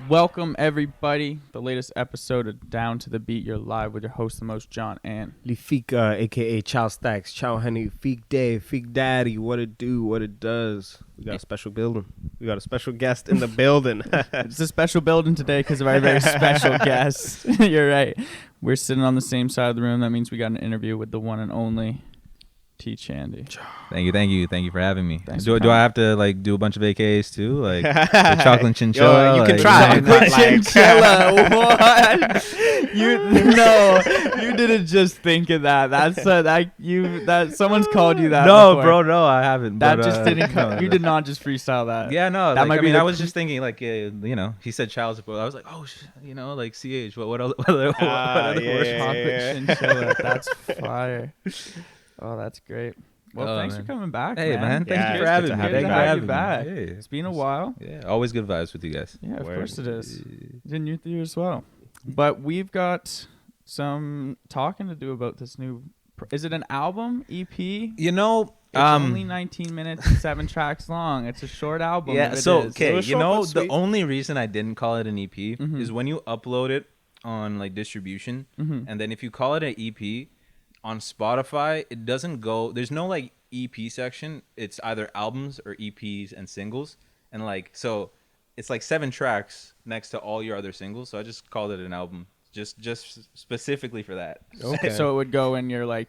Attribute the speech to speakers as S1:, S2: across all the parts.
S1: Welcome, everybody. The latest episode of Down to the Beat. You're live with your host, the most, John and
S2: Lifika, a.k.a. Chow Stacks, Chow Honey, Feek Dave, Feek Daddy, what it do, what it does. We got a special building. We got a special guest in the building.
S1: It's a special building today because of our very special guest. You're right. We're sitting on the same side of the room. That means we got an interview with the one and only T Chandy.
S3: Thank you for having me.
S1: Do
S3: I have to like do a bunch of AKs too, like the chocolate chinchilla?
S2: Yo, you can
S3: like,
S2: try.
S1: Chocolate chinchilla. What? You didn't just think of that. That someone's called you that.
S3: No,
S1: before.
S3: bro, no, I haven't.
S1: That
S3: but,
S1: just didn't come. You did not just freestyle that.
S3: Yeah, no.
S1: That
S3: Like,
S1: might be
S3: I was just thinking like, he said child's support. I was like, oh, like CH. What other words?
S1: Chocolate chinchilla. That's fire. Oh, that's great. Well, thanks for coming back,
S3: Hey, man.
S1: Thank
S3: you for having me.
S1: Good to have you back.
S3: Yeah.
S1: It's been a while.
S3: Yeah, always good vibes with you guys.
S1: Yeah, of course it is. In you as well. But we've got some talking to do about this new. Is it an album, EP?
S3: It's
S1: only 19 minutes and 7 tracks long. It's a short album.
S3: Yeah.
S1: So
S3: Okay, the only reason I didn't call it an EP is when you upload it on like distribution, and then if you call it an EP. On Spotify, it doesn't go. There's no like EP section. It's either albums or EPs and singles, and like so, it's like 7 tracks next to all your other singles. So I just called it an album, just specifically for that.
S1: Okay. So it would go in your like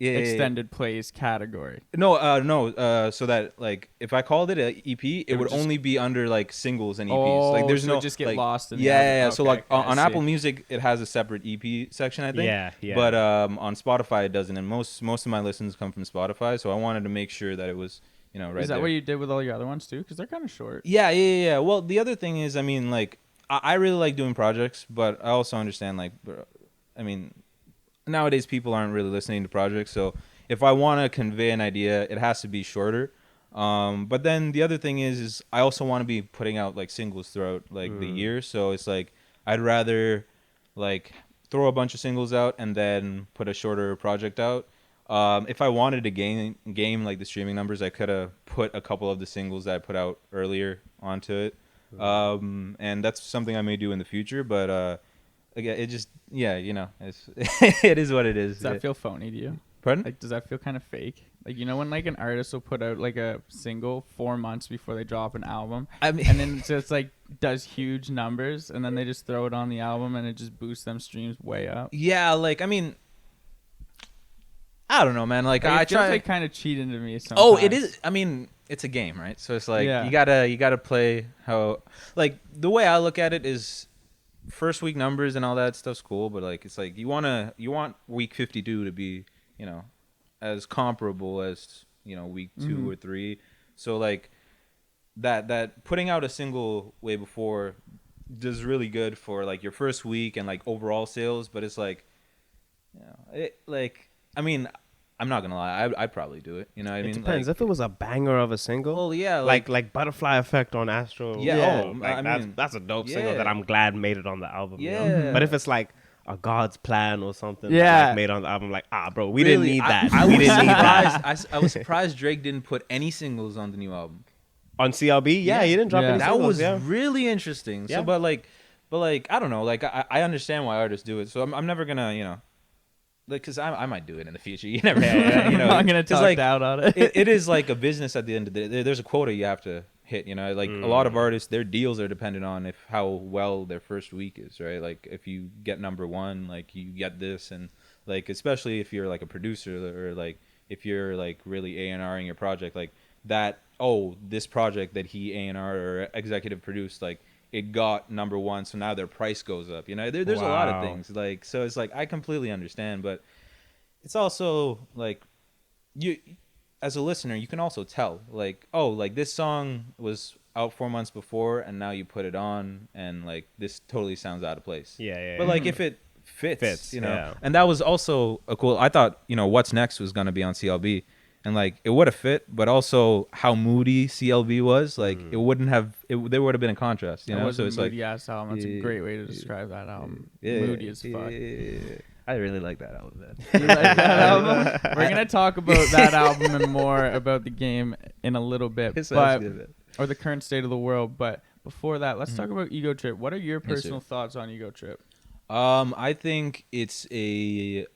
S1: extended plays category.
S3: No. So that like if I called it an EP, it would only be under like singles and EPs.
S1: Oh,
S3: like there's
S1: so
S3: no
S1: it just get
S3: like,
S1: lost in
S3: yeah.
S1: the
S3: Okay, so like on Apple Music, it has a separate EP section, I think.
S2: Yeah.
S3: But on Spotify, it doesn't. And most of my listens come from Spotify, so I wanted to make sure that it was right.
S1: Is that
S3: there.
S1: what you did with all your other ones too? Because they're kind of short.
S3: Yeah. Well, the other thing is, I mean, like I really like doing projects, but I also understand like, I mean, nowadays people aren't really listening to projects, so. If I want to convey an idea, it has to be shorter. But then the other thing is I also want to be putting out like singles throughout like the year. So it's like I'd rather like throw a bunch of singles out and then put a shorter project out. If I wanted to game like the streaming numbers, I could have put a couple of the singles that I put out earlier onto it. And that's something I may do in the future. But again, it just it's it is what it is.
S1: Does that feel phony to you?
S3: Pardon?
S1: Like, does that feel kind of fake? Like, when like an artist will put out like a single 4 months before they drop an album,
S3: I mean,
S1: and then it just like does huge numbers, and then they just throw it on the album, and it just boosts them streams way up.
S3: Yeah, like I mean, I don't know, man. Like I
S1: feels
S3: try.
S1: like kind of cheating to me. Sometimes.
S3: Oh, it is. I mean, it's a game, right? So it's like you gotta play how. Like the way I look at it is, first week numbers and all that stuff's cool, but like it's like you want week 52 to be. As comparable as week 2 or 3. So like that putting out a single way before does really good for like your first week and like overall sales. But it's like, I mean, I'm not gonna lie, I'd probably do it. I mean,
S2: it depends. If it was a banger of a single,
S3: well, yeah,
S2: like Butterfly Effect on Astro.
S3: Yeah,
S2: that's a dope single that I'm glad made it on the album.
S3: Yeah,
S2: but if it's like a God's Plan or something made on the album, like bro, we didn't need that.
S3: I
S2: we
S3: was
S2: didn't need that.
S3: I was surprised Drake didn't put any singles on the new album.
S2: On CLB, he didn't drop any singles.
S3: That was really interesting. So, but like I don't know, like I understand why artists do it. So I'm never gonna like because I might do it in the future. You never know.
S1: I'm not gonna talk down on it.
S3: It is like a business at the end of the day. There's a quota you have to hit. Like a lot of artists, their deals are dependent on how well their first week is, right? Like if you get number 1, like you get this, and like especially if you're like a producer or like if you're like really A&Ring your project, like that. Oh, this project that he A&R or executive produced, like it got number 1, so now their price goes up. There's a lot of things like so. It's like I completely understand, but it's also like you. As a listener, you can also tell, like, oh, like this song was out 4 months before, and now you put it on, and like this totally sounds out of place.
S2: Yeah.
S3: But like, if it fits, you know.
S2: yeah.
S3: And that was also a cool. I thought, you know, What's Next was gonna be on CLB, and like it would have fit, but also how moody CLB was, like it wouldn't have. There would have been a contrast, you
S1: That
S3: know.
S1: was
S3: So
S1: a
S3: it's like
S1: moody ass album. That's a great way to describe that album. Moody as fuck.
S3: I really like that album, man.
S1: You like that album? We're gonna talk about that album and more about the game in a little bit,
S3: It sounds
S1: but
S3: good, man.
S1: or the current state of the world. But before that, let's talk about Ego Trip. What are your
S3: Yes, sir.
S1: personal thoughts on Ego Trip?
S3: I think it's a,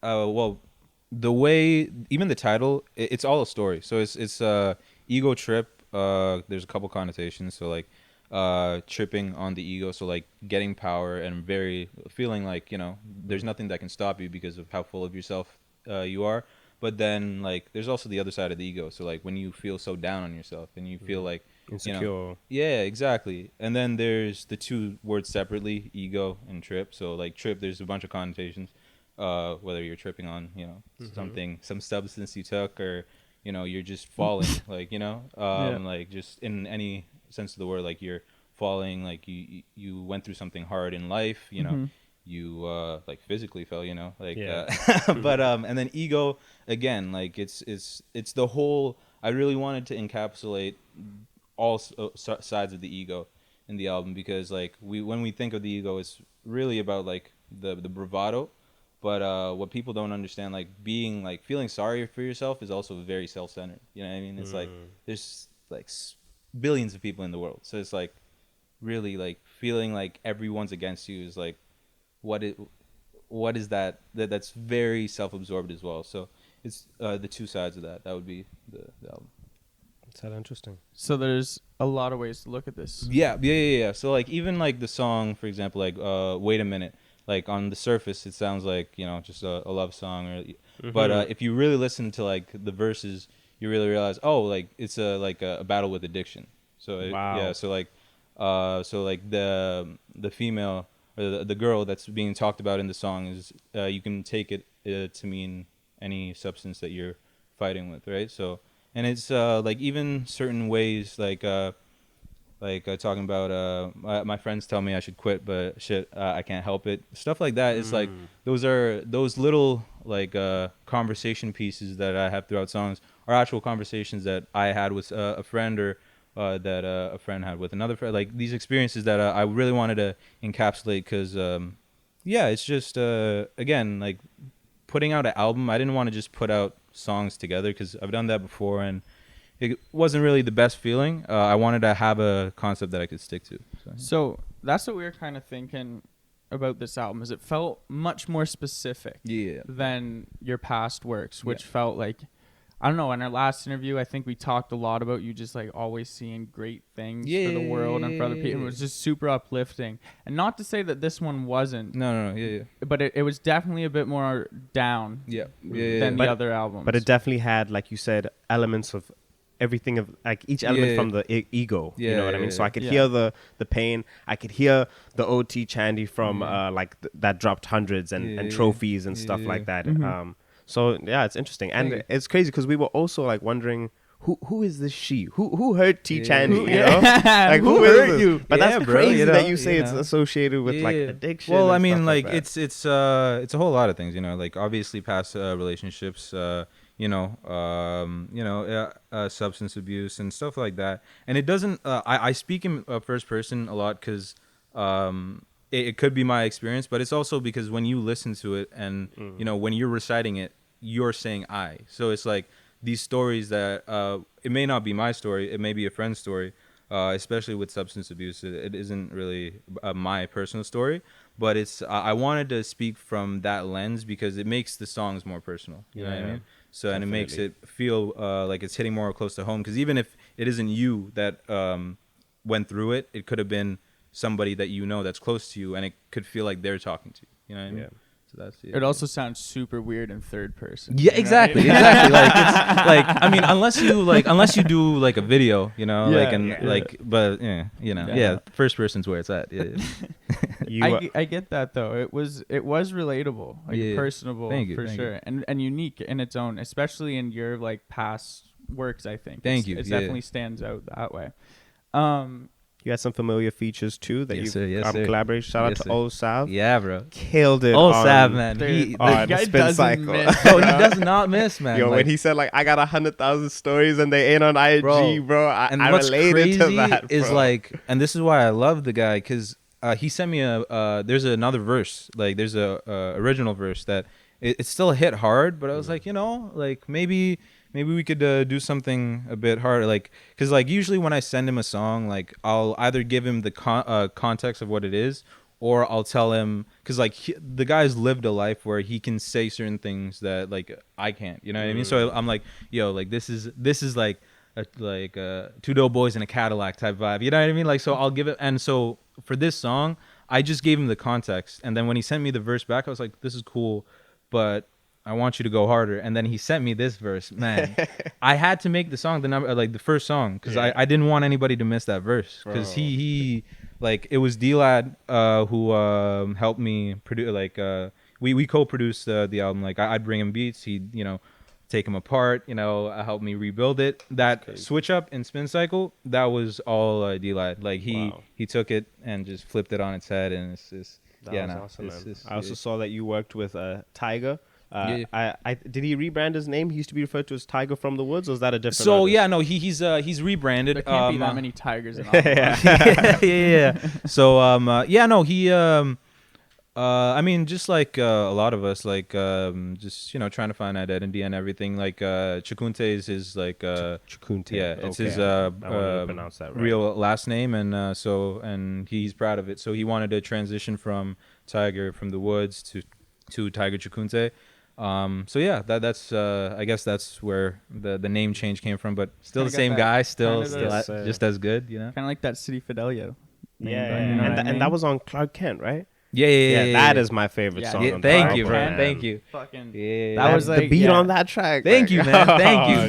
S3: well, the way even the title, it's all a story. So it's ego trip. There's a couple connotations. So like, tripping on the ego. So like getting power and feeling like, you know, there's nothing that can stop you because of how full of yourself you are. But then like there's also the other side of the ego. So like when you feel so down on yourself and you feel like
S2: Insecure.
S3: you know, yeah, exactly. And then there's the two words separately, ego and trip. So like trip, there's a bunch of connotations. Whether you're tripping on, you know, some substance you took, or, you know, you're just falling, like, you know, like just in any sense of the word, like you're falling, like you went through something hard in life, you know, you like physically fell, you know, like, but and then ego again, like it's the whole. I really wanted to encapsulate all sides of the ego in the album, because like when we think of the ego, it's really about like the bravado. But what people don't understand, like being like feeling sorry for yourself is also very self-centered. You know what I mean? It's like there's like billions of people in the world, so it's like really like feeling like everyone's against you is like what is that's very self-absorbed as well. So it's the two sides of that. That would be the album.
S2: That's that interesting.
S1: So there's a lot of ways to look at this.
S3: Yeah. So like even like the song, for example, like Wait a Minute. Like on the surface, it sounds like, you know, just a love song, or but if you really listen to like the verses, you really realize, oh, like it's a battle with addiction. So yeah, so like the female or the girl that's being talked about in the song is you can take it to mean any substance that you're fighting with, right? So and it's like even certain ways like talking about my friends tell me I should quit, but shit, I can't help it. Stuff like that. It's like those little like conversation pieces that I have throughout songs are actual conversations that I had with a friend, or that a friend had with another friend. Like these experiences that I really wanted to encapsulate, because yeah, it's just again like putting out an album. I didn't want to just put out songs together, because I've done that before and it wasn't really the best feeling. I wanted to have a concept that I could stick to.
S1: So that's what we were kind of thinking about this album, is it felt much more specific than your past works, which felt like, I don't know, in our last interview, I think we talked a lot about you just like always seeing great things for the world and for other people. It was just super uplifting. And not to say that this one wasn't.
S3: No.
S1: But it was definitely a bit more down than the other albums.
S2: But it definitely had, like you said, elements of everything, of like each element from the ego, you know what I mean? So I could hear the pain, I could hear the T Chandy from like that dropped hundreds and trophies and stuff like that. So yeah, it's interesting, and it's crazy because we were also like wondering who is this she? Who hurt T Chandy? You know, like who hurt you? But that's crazy, you know, that you say it's associated with like addiction.
S3: Well, I
S2: and
S3: mean,
S2: stuff
S3: like
S2: that.
S3: it's a whole lot of things, you know, like obviously past relationships, substance abuse and stuff like that. And it doesn't. I speak in first person a lot because it could be my experience, but it's also because when you listen to it and you know when you're reciting it, you're saying I. So it's like these stories that it may not be my story, it may be a friend's story. Especially with substance abuse, it isn't really my personal story, but it's I wanted to speak from that lens because it makes the songs more personal. You know what I mean? So definitely. And it makes it feel like it's hitting more close to home. Because even if it isn't you that went through it, it could have been somebody that you know that's close to you, and it could feel like they're talking to you. You know what I mean? So that's
S1: it. Also sounds super weird in third person.
S3: Yeah, exactly, exactly. Like it's like I mean, unless you do like a video, you know, but first person's where it's at.
S1: I get that though. It was relatable, like personable for sure, and unique in its own, especially in your like past works. I think. It definitely stands out that way.
S2: You had some familiar features too that
S3: Yes,
S2: you
S3: sir, yes, sir.
S2: collaborated. Shout
S3: Yes,
S2: out to
S3: sir.
S2: Old Sav.
S3: Yeah, bro.
S2: Killed it.
S3: Old
S2: on-
S3: Sav, man.
S1: Dude,
S2: on
S1: the guy
S2: Spin
S1: doesn't
S2: Cycle.
S1: miss.
S3: Yo, he does not miss, man.
S2: Yo,
S3: like,
S2: when he said like I got 100,000 stories and they ain't on IG, bro,
S3: and
S2: I
S3: what's
S2: related
S3: crazy
S2: to that.
S3: is
S2: bro.
S3: like, and this is why I love the guy, because he sent me there's another verse, like there's a original verse that it still hit hard, but I was like, like maybe we could do something a bit harder, like, because like usually when I send him a song, like I'll either give him the context of what it is, or I'll tell him, because like the guy's lived a life where he can say certain things that like I can't, you know what I mean? So I'm like, yo, like this is like two dope boys in a Cadillac type vibe, you know what I mean? Like, so I'll give it, and so for this song, I just gave him the context, and then when he sent me the verse back, I was like, this is cool, but I want you to go harder. And then he sent me this verse, man. I had to make the song the first song, because I didn't want anybody to miss that verse, because he like, it was D-Lad who helped me produce, like we co-produced the album. Like I'd bring him beats, he'd take him apart, help me rebuild it. That switch up in Spin Cycle, that was all D-Lad. Like he took it and just flipped it on its head, and it's just
S2: awesome, man. I also saw that you worked with Tiger. Did he rebrand his name? He used to be referred to as Tiger from the Woods, or is that a different artist?
S3: Yeah, no, he's rebranded.
S1: There can't be that many tigers in Ottawa.
S3: yeah. So he I mean, just like a lot of us, like just trying to find identity and everything. Like Chikunte is his like
S2: Chikunte.
S3: Yeah, it's his
S2: pronounce that right.
S3: real last name, and and he's proud of it. So he wanted to transition from Tiger from the Woods to Tiger Chikunte. So yeah, that's I guess that's where the name change came from, but still the same guy, still just as good,
S1: Kind of like that City Fidelio.
S2: And that was on Clark Kent, right?
S3: Yeah.
S2: That is my favorite song.
S3: Yeah,
S2: on
S3: thank you,
S2: man.
S3: Thank you.
S1: Fucking
S3: that
S1: was like
S2: the beat on that track.
S3: Thank you, man.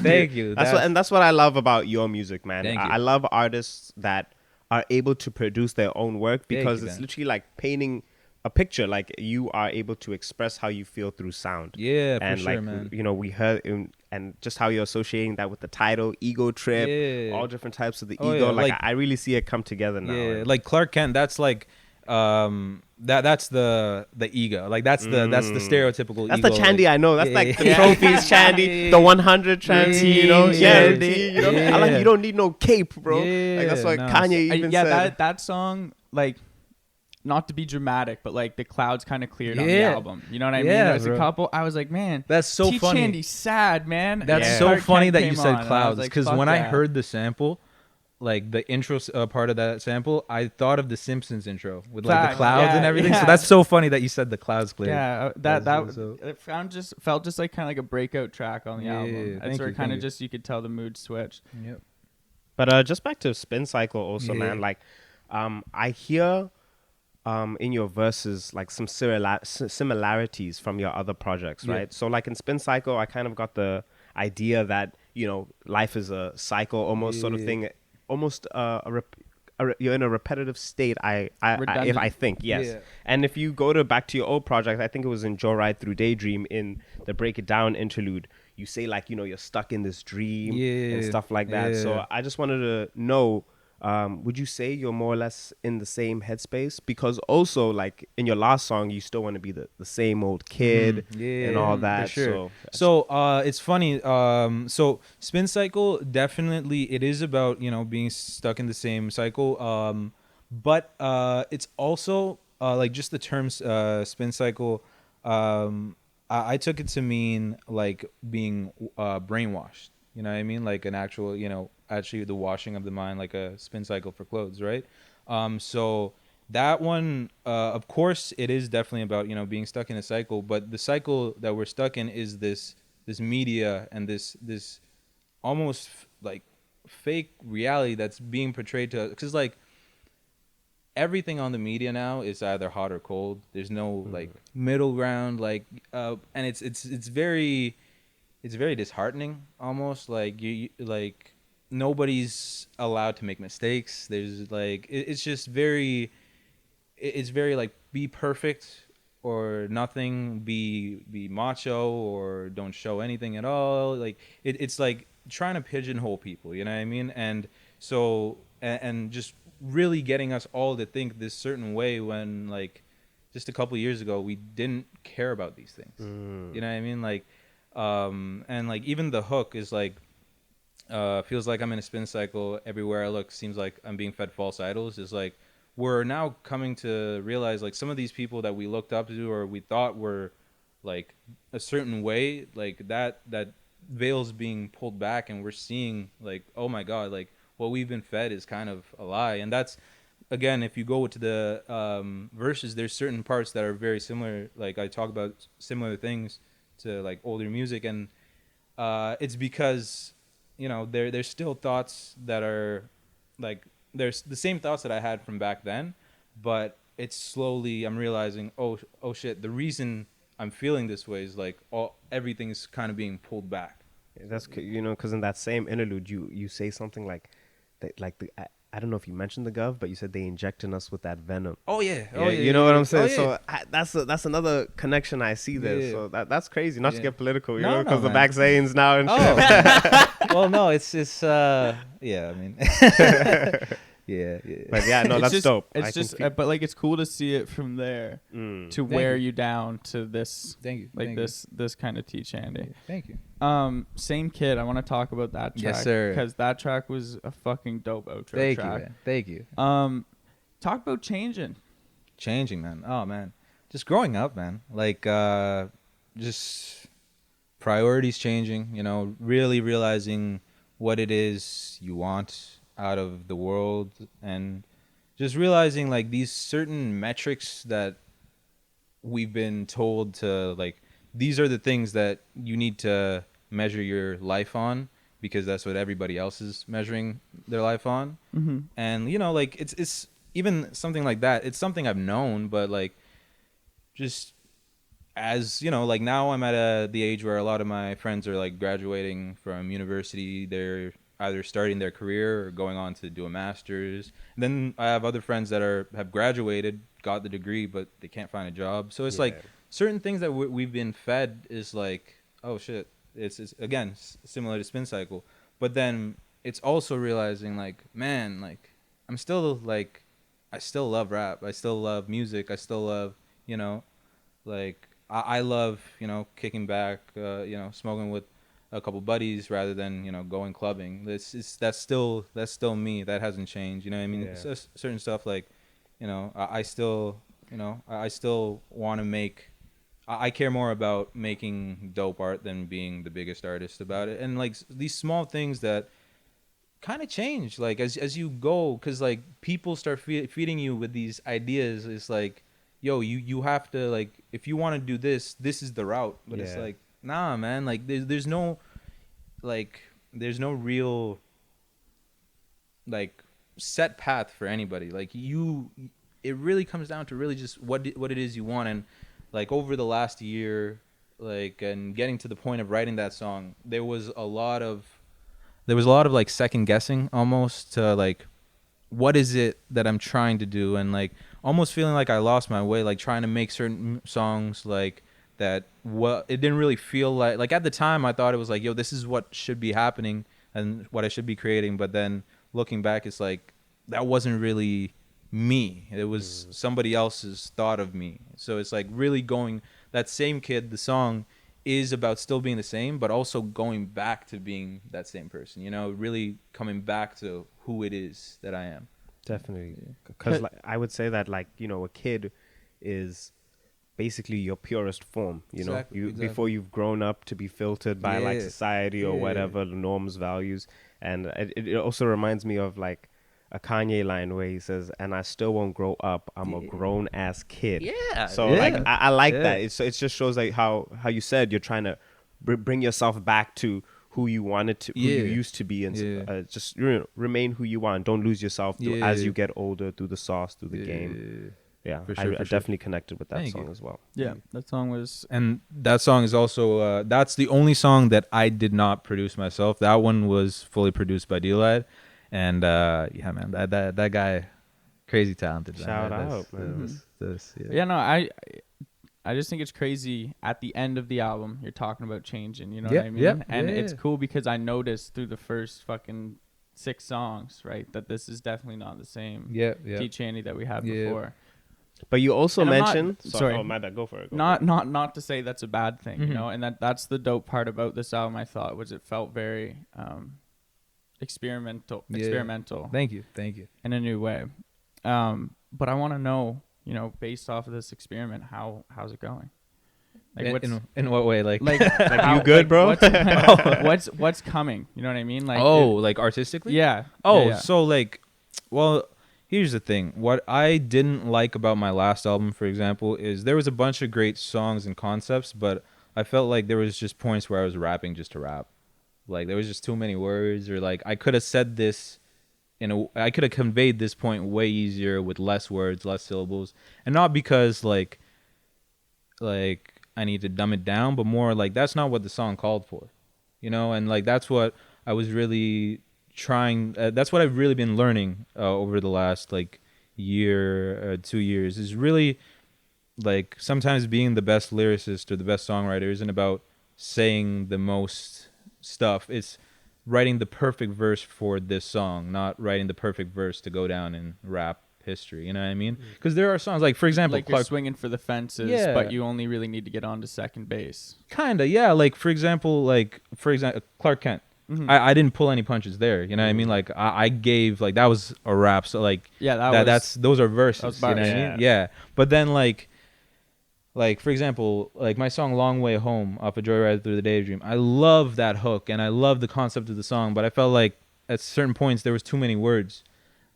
S3: Thank you.
S2: That's what I love about your music, man.
S3: Thank you.
S2: I love artists that are able to produce their own work, because it's literally like painting a picture. Like, you are able to express how you feel through sound.
S3: Yeah,
S2: and
S3: for sure,
S2: like,
S3: man.
S2: We heard and just how you're associating that with the title, Ego Trip, all different types of the ego.
S3: Yeah.
S2: Like, I really see it come together now.
S3: Yeah, like Clark Kent, that's like that's the ego. Like that's the stereotypical
S2: that's
S3: ego.
S2: the Chandy I know. That's like the
S3: yeah.
S2: trophies Chandy, the 100 Chandy, I like, you don't need no cape, bro.
S3: Yeah,
S2: like, that's what Kanye even said.
S1: that song, like, not to be dramatic, but like the clouds kind of cleared on the album. You know what I mean? There's a couple. I was like, man,
S3: that's so
S1: T
S3: funny.
S1: Chandy's sad, man.
S3: That's so funny that you said clouds,
S1: because
S3: when I heard the sample, like the intro part of that sample, I thought of the Simpsons intro with like the clouds and everything. So that's so funny that you said the clouds cleared.
S1: Yeah, it felt just like kind of like a breakout track on the album. That's where kind of just you could tell the mood switched.
S3: Yep.
S2: But just back to Spin Cycle also, man. Like, I hear in your verses like some similarities from your other projects, right? So like in Spin Cycle, I kind of got the idea that life is a cycle, almost sort of thing. Almost you're in a repetitive state. If I think yes. Yeah. And if you go back to your old project, I think it was in Joyride Through Daydream, in the Break It Down interlude, you say like you're stuck in this dream and stuff like that. So I just wanted to know, would you say you're more or less in the same headspace? Because also, like, in your last song, you still want to be the same old kid and all that.
S3: For sure. So it's funny. So Spin Cycle, definitely, it is about being stuck in the same cycle. But it's also like just the terms Spin Cycle. I took it to mean like being brainwashed. You know what I mean? Like an actual, actually the washing of the mind, like a spin cycle for clothes, right? So that one, of course, it is definitely about, being stuck in a cycle. But the cycle that we're stuck in is this media and this almost like fake reality that's being portrayed to us. Because like everything on the media now is either hot or cold. There's no like middle ground. Like, and it's very disheartening almost. Like you like nobody's allowed to make mistakes. There's like it's just very like be perfect or nothing, be macho or don't show anything at all. Like it's like trying to pigeonhole people, you know what I mean? And so and just really getting us all to think this certain way when like just a couple years ago we didn't care about these things. You know what I mean? Like and like even the hook is like feels like I'm in a spin cycle. Everywhere I look seems like I'm being fed false idols. Is like we're now coming to realize like some of these people that we looked up to or we thought were like a certain way, like that veil's being pulled back, and we're seeing like, oh my god, like what we've been fed is kind of a lie. And that's, again, if you go to the verses, there's certain parts that are very similar. Like I talk about similar things to like older music, and it's because, you know, there's still thoughts that are like, there's the same thoughts that I had from back then, but it's slowly I'm realizing, oh shit, the reason I'm feeling this way is like everything is kind of being pulled back.
S2: That's, you know, because in that same interlude, you say something like that, like I don't know if you mentioned the Gov, but you said they injecting us with that venom.
S3: Oh yeah,
S2: you know what I'm saying.
S3: Oh,
S2: yeah. So that's another connection I see there. Yeah. So that's crazy. Not to get political, you know, because the
S3: man.
S2: back sayings now and shit.
S3: Well, no, it's yeah. I mean, yeah.
S2: But yeah, no, that's dope.
S1: It's just, but like it's cool to see it from there to wear you down to this.
S3: Thank you.
S1: Like this kind of T Chandy.
S3: Thank you.
S1: Same Kid. I want to talk about that track.
S3: Yes, sir.
S1: Because that track was a fucking dope outro track.
S3: Thank you.
S1: Talk about changing,
S3: man. Oh man, just growing up, man. Like just priorities changing. You know, really realizing what it is you want out of the world, and just realizing like these certain metrics that we've been told to, like, these are the things that you need to measure your life on because that's what everybody else is measuring their life on.
S1: Mm-hmm.
S3: And you know, like it's even something like that, it's something I've known, but like just as you know, like now I'm at the age where a lot of my friends are like graduating from university. They're either starting their career or going on to do a master's. And then I have other friends that have graduated, got the degree, but they can't find a job. So it's like certain things that we've been fed is like, oh shit, it's again similar to spin cycle. But then it's also realizing like, man, like I'm still like, I still love rap, I still love music, I still love, you know, like I love, you know, kicking back, you know, smoking with a couple buddies rather than, you know, going clubbing. That's still me. That hasn't changed. You know what I mean? Yeah. Certain stuff like, you know, I still want to make. I care more about making dope art than being the biggest artist about it. And like these small things that kind of change, like as you go, because like people start feeding you with these ideas. It's like, yo, you have to, like, if you want to do this is the route. But it's like, nah, man, like there's no real like set path for anybody. Like it really comes down to really just what it is you want. And like over the last year, like, and getting to the point of writing that song, there was a lot of like second guessing almost to like, what is it that I'm trying to do, and like almost feeling like I lost my way, like trying to make certain songs like that. What it didn't really feel like at the time I thought it was like, yo, this is what should be happening and what I should be creating. But then looking back, it's like that wasn't really me. It was somebody else's thought of me. So it's like really going, that Same Kid, the song is about still being the same, but also going back to being that same person, you know, really coming back to who it is that I am.
S2: Definitely. Because like, I would say that, like, you know, a kid is basically your purest form, you know, before you've grown up to be filtered by like society or whatever, the norms, values. And it also reminds me of like a Kanye line where he says, and I still won't grow up, I'm a grown ass kid. So like I like that. It just shows like how you said you're trying to bring yourself back to who you wanted to, who you used to be, and just, you know, remain who you are and don't lose yourself as you get older, through the sauce, through the game. For sure, I definitely connected with that song as well.
S1: Yeah, that song was,
S3: and that song is also that's the only song that I did not produce myself. That one was fully produced by D-Lad. And yeah, man, that guy, crazy talented.
S2: Shout out, man.
S1: No, I just think it's crazy. At the end of the album, you're talking about changing. You know what I mean? And it's cool because I noticed through the first fucking 6 songs, right? That this is definitely not the same T Chandy that we had before.
S2: But you also mentioned
S1: sorry,
S2: oh my bad, go for it.
S1: Not to say that's a bad thing,
S3: Mm-hmm.
S1: you know, and that's the dope part about this album. I thought was it felt very experimental.
S3: Thank you.
S1: In a new way. But I want to know, you know, based off of this experiment, how's it going? Like
S3: in what way? Like
S2: how, you good, bro?
S1: What's coming? You know what I mean? Like
S3: like artistically?
S1: Yeah.
S3: So like, well, here's the thing. What I didn't like about my last album, for example, is there was a bunch of great songs and concepts, but I felt like there was just points where I was rapping just to rap. Like there was just too many words, or like I could have said this I could have conveyed this point way easier with less words, less syllables, and not because like I need to dumb it down, but more like that's not what the song called for, you know. And like that's what I was really trying. That's what I've really been learning over the last like year, 2 years, is really like sometimes being the best lyricist or the best songwriter isn't about saying the most stuff. It's writing the perfect verse for this song, not writing the perfect verse to go down in rap history. You know what I mean? Because there are songs like, for example,
S1: like you're swinging for the fences, but you only really need to get onto second base.
S3: Kinda, yeah. Like for example, Clark Kent. Mm-hmm. I didn't pull any punches there. You know what I mean? Like I gave like that was a rap. So like those are verses. You know what I mean? Yeah. But then like for example, like my song Long Way Home off of Joyride Through the Daydream, I love that hook and I love the concept of the song, but I felt like at certain points there was too many words.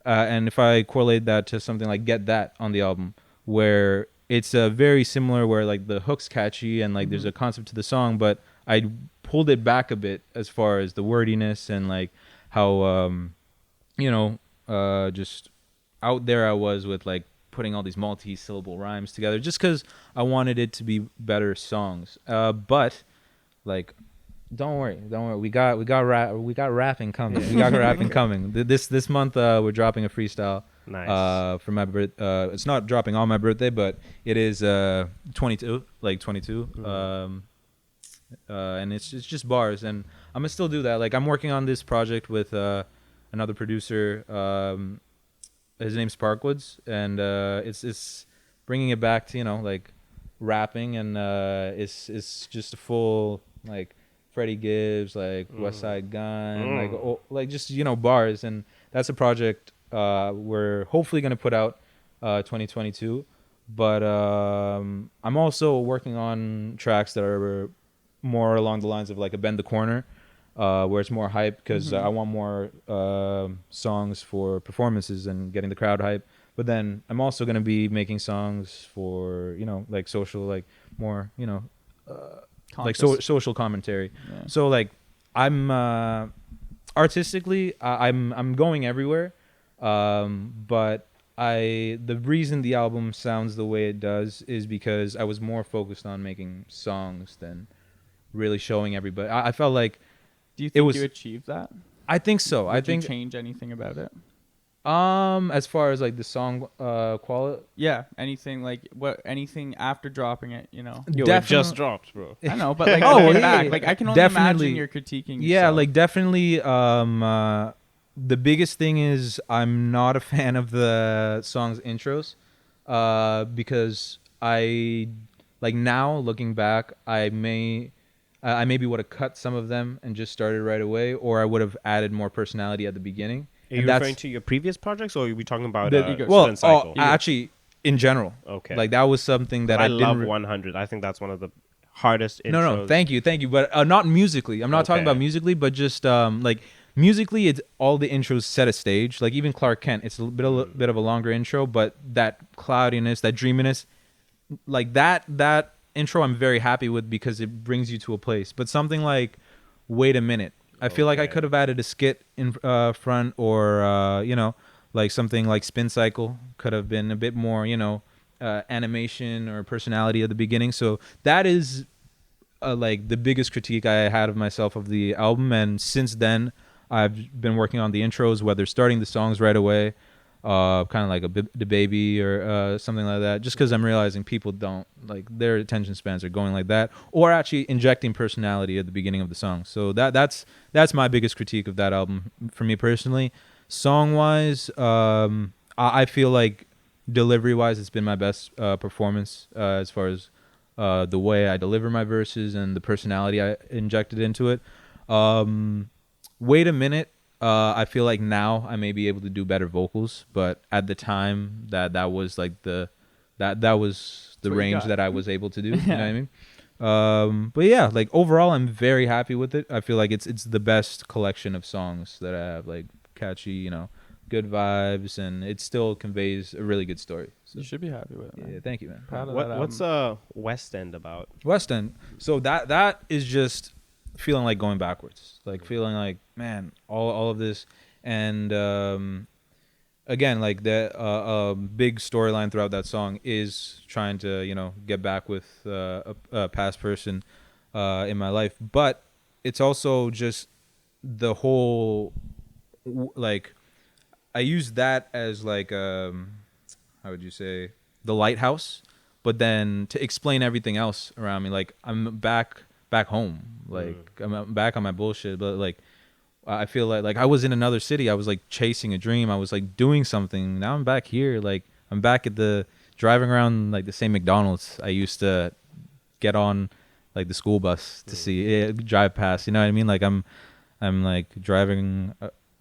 S3: And if I correlate that to something like Get That on the album, where it's very similar, where like the hook's catchy and like there's a concept to the song, but I pulled it back a bit as far as the wordiness and like how, just out there I was with like putting all these multi-syllable rhymes together just because I wanted it to be better songs. But like, don't worry, we got rapping coming. We got rapping coming. This month we're dropping a freestyle.
S2: Nice.
S3: For my birthday. It's not dropping on my birthday, but it is 22. And it's just bars, and I'm gonna still do that. Like I'm working on this project with another producer. His name's Parkwoods, and it's bringing it back to like rapping, and it's just a full like Freddie Gibbs, like West Side Gun, like just bars, and that's a project we're hopefully gonna put out 2022. But I'm also working on tracks that are more along the lines of like a Bend the Corner, where it's more hype because I want more songs for performances and getting the crowd hype. But then I'm also going to be making songs for, like social, like more, like social commentary. Yeah. So like I'm artistically, I'm going everywhere. But the reason the album sounds the way it does is because I was more focused on making songs than really showing everybody. I felt like,
S1: do you think you achieved that?
S3: I think so.
S1: Did you change anything about it?
S3: As far as like the song quality?
S1: Yeah, anything after dropping it,
S2: it just dropped, bro.
S1: I know, but like looking back, like I can only imagine you're critiquing yourself.
S3: Yeah, like definitely the biggest thing is I'm not a fan of the song's intros because I like now looking back, I maybe would have cut some of them and just started right away, or I would have added more personality at the beginning.
S2: Are you referring to your previous projects, or are we talking about
S3: Cycle? Actually, in general.
S2: Okay.
S3: Like that was something that I
S2: love 100. I think that's one of the hardest intros.
S3: No, thank you. But not musically. I'm not talking about musically, but just like musically, it's all the intros set a stage. Like even Clark Kent, it's a bit of a longer intro, but that cloudiness, that dreaminess, like that intro I'm very happy with because it brings you to a place. But something like Wait a Minute, I feel like I could have added a skit in front, or like something like Spin Cycle could have been a bit more animation or personality at the beginning. So that is like the biggest critique I had of myself of the album. And since then I've been working on the intros, whether starting the songs right away kind of like the baby or something like that, just because I'm realizing people don't like their attention spans are going like that, or actually injecting personality at the beginning of the song. So that's my biggest critique of that album for me personally. Song wise, I feel like delivery wise, it's been my best performance as far as the way I deliver my verses and the personality I injected into it. Wait a minute. I feel like now I may be able to do better vocals, but at the time that was like that was the range that I was able to do. You know what I mean? But yeah, like overall, I'm very happy with it. I feel like it's the best collection of songs that I have. Like catchy, you know, good vibes, and it still conveys a really good story. So
S1: you should be happy with it, man.
S3: Yeah, thank you, man.
S2: What's West End about?
S3: West End. So that is just feeling like going backwards, like feeling like, man, all of this, and again, like the big storyline throughout that song is trying to, you know, get back with a past person in my life, but it's also just the whole, like, I use that as like how would you say, the lighthouse, but then to explain everything else around me. Like I'm back home, like I'm back on my bullshit, but like I feel like I was in another city. I was like chasing a dream. I was like doing something. Now I'm back here. Like I'm back at driving around like the same McDonald's I used to get on, like the school bus to see drive past. You know what I mean? Like I'm like driving